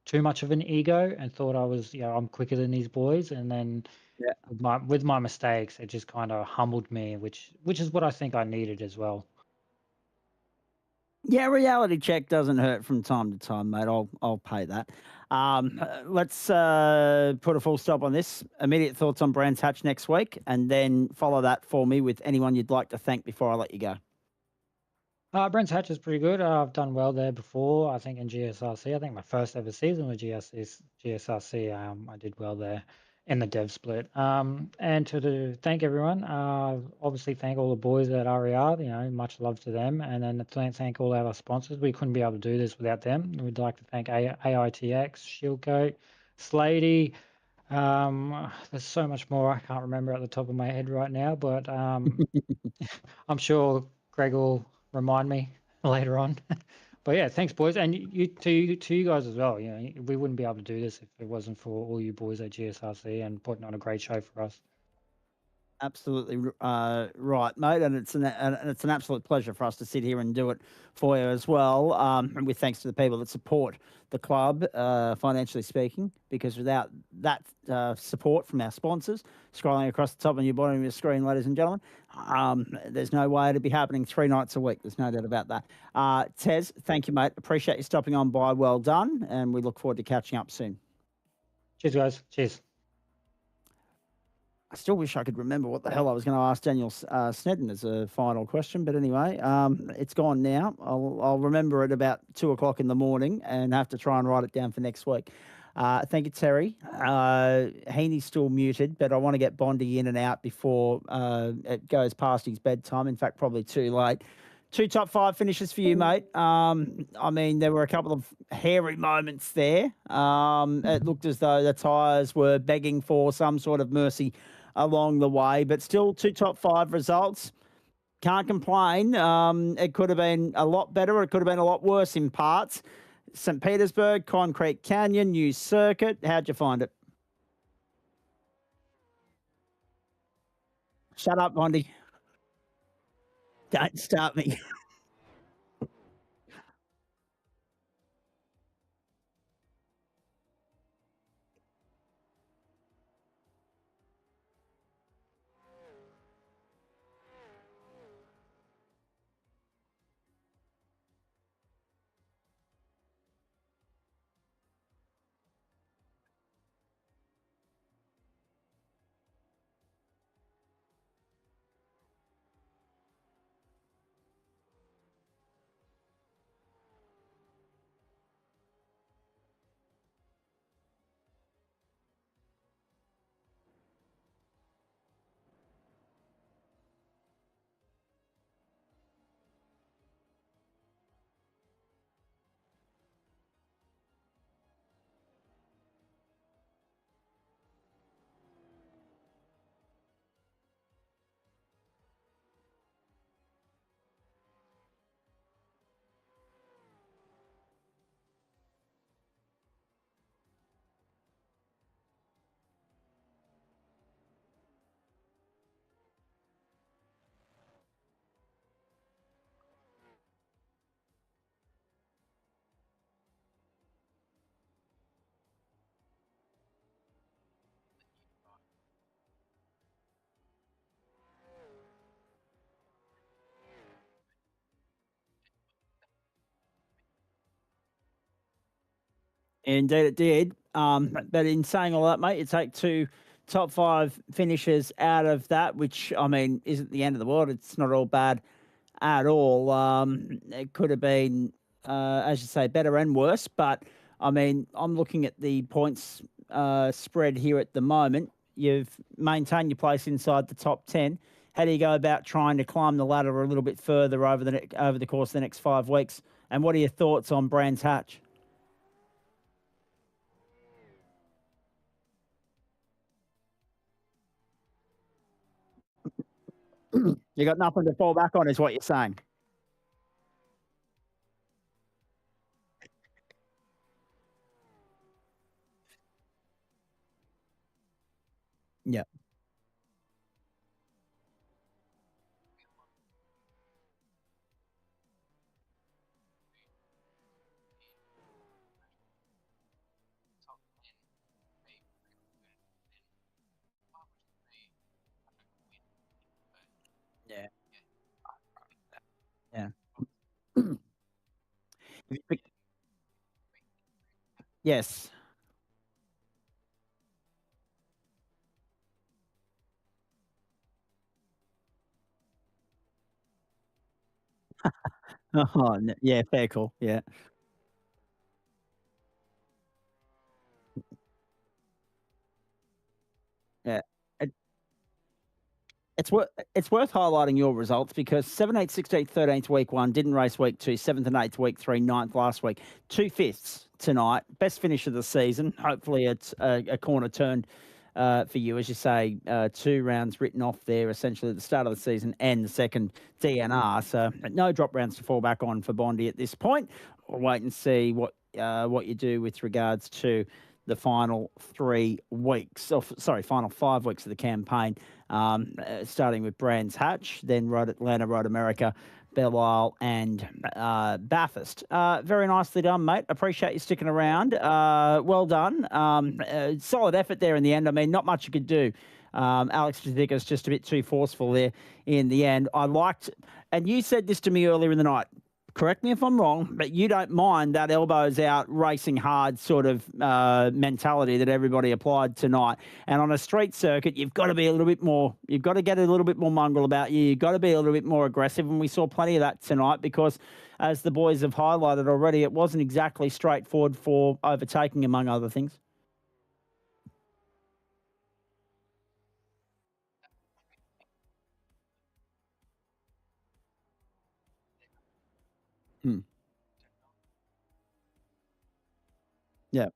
too much of an ego and thought I was, I'm quicker than these boys. And then with my mistakes, it just kind of humbled me, which is what I think I needed as well. Yeah, reality check doesn't hurt from time to time, mate. I'll pay that. Let's put a full stop on this. Immediate thoughts on Brands Hatch next week, and then follow that for me with anyone you'd like to thank before I let you go. Brands Hatch is pretty good. I've done well there before. I think in GSRC, I think my first ever season with GSRC, I did well there in the dev split. And to thank everyone, obviously thank all the boys at RER, much love to them. And then thank all our sponsors. We couldn't be able to do this without them. We'd like to thank AITX, Shieldcoat, Slady. There's so much more I can't remember at the top of my head right now, but I'm sure Greg will remind me later on. But yeah, thanks, boys, and to you guys as well. We wouldn't be able to do this if it wasn't for all you boys at GSRC and putting on a great show for us. Absolutely right, mate, and it's an absolute pleasure for us to sit here and do it for you as well. And with thanks to the people that support the club, financially speaking, because without that support from our sponsors, scrolling across the top and your bottom of your screen, ladies and gentlemen, there's no way it'd be happening 3 nights a week. There's no doubt about that. Tez, thank you, mate. Appreciate you stopping on by. Well done, and we look forward to catching up soon. Cheers, guys. Cheers. I still wish I could remember what the hell I was going to ask Daniel Snedden as a final question, but anyway, it's gone now. I'll remember it about 2 o'clock in the morning and have to try and write it down for next week. Thank you, Terry. Heaney's still muted, but I want to get Bondi in and out before it goes past his bedtime. In fact, probably too late. 2 top 5 finishes for you, mate. I mean, there were a couple of hairy moments there. It looked as though the tyres were begging for some sort of mercy along the way, but still 2 top 5 results. Can't complain. It could have been a lot better. It could have been a lot worse in parts. St. Petersburg, Concrete Canyon, new circuit. How'd you find it? Shut up, Bondi. Don't start me. Indeed, it did. But in saying all that, mate, you take 2 top 5 finishes out of that, which, I mean, isn't the end of the world. It's not all bad at all. It could have been, as you say, better and worse. But, I mean, I'm looking at the points spread here at the moment. You've maintained your place inside the top 10. How do you go about trying to climb the ladder a little bit further over the course of the next 5 weeks? And what are your thoughts on Brands Hatch? You got nothing to fall back on, is what you're saying. Yeah. Yeah. Yeah. Yes. Oh, yeah, fair call. Yeah. Yeah. It's worth highlighting your results because 17th, 16th, 13th week 1, didn't race week 2, 7th and 8th week 3, 9th last week, 2 fifths tonight, best finish of the season. Hopefully it's a corner turned for you, as you say, 2 rounds written off there, essentially at the start of the season and the second DNR. So no drop rounds to fall back on for Bondi at this point. We'll wait and see what you do with regards to the final 3 weeks, final 5 weeks of the campaign, starting with Brands Hatch, then Road Atlanta, Road America, Belle Isle, and Bathurst. Very nicely done, mate. Appreciate you sticking around. Well done. Solid effort there in the end. I mean, not much you could do. Alex Jadika's just a bit too forceful there in the end. I liked, and you said this to me earlier in the night, correct me if I'm wrong, but you don't mind that elbows out, racing hard sort of mentality that everybody applied tonight. And on a street circuit, you've got to be a little bit more, you've got to get a little bit more mongrel about you. You've got to be a little bit more aggressive. And we saw plenty of that tonight because, as the boys have highlighted already, it wasn't exactly straightforward for overtaking, among other things. Yeah.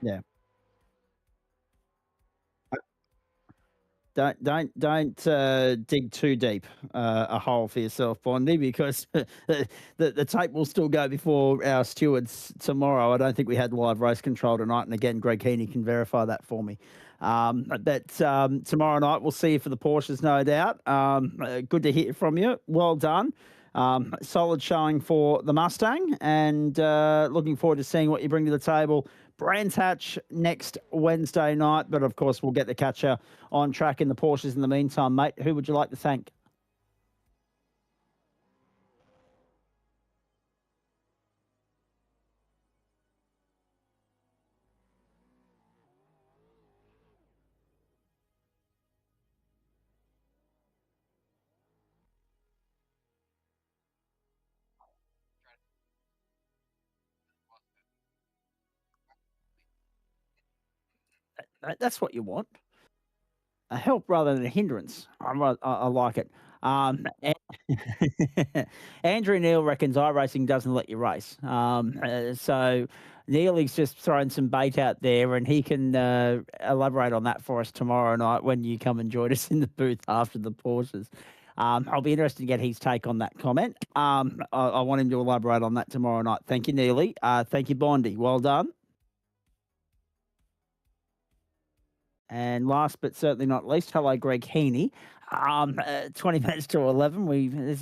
Yeah. Don't dig too deep a hole for yourself, Bondi, because the tape will still go before our stewards tomorrow. I don't think we had live race control tonight, and again, Greg Heaney can verify that for me. But tomorrow night we'll see you for the Porsches, no doubt. Good to hear from you. Well done. Solid showing for the Mustang, and looking forward to seeing what you bring to the table. Brands Hatch next Wednesday night, but of course we'll get the catcher on track in the Porsches in the meantime, mate. Who would you like to thank? That's what you want. A help rather than a hindrance. I like it. Andrew Neal reckons iRacing doesn't let you race. So Neely's just throwing some bait out there, and he can elaborate on that for us tomorrow night when you come and join us in the booth after the Porsches. I'll be interested to get his take on that comment. I want him to elaborate on that tomorrow night. Thank you, Neely. Thank you, Bondi. Well done. And last but certainly not least, hello, Greg Heaney. 20 minutes to 11. This is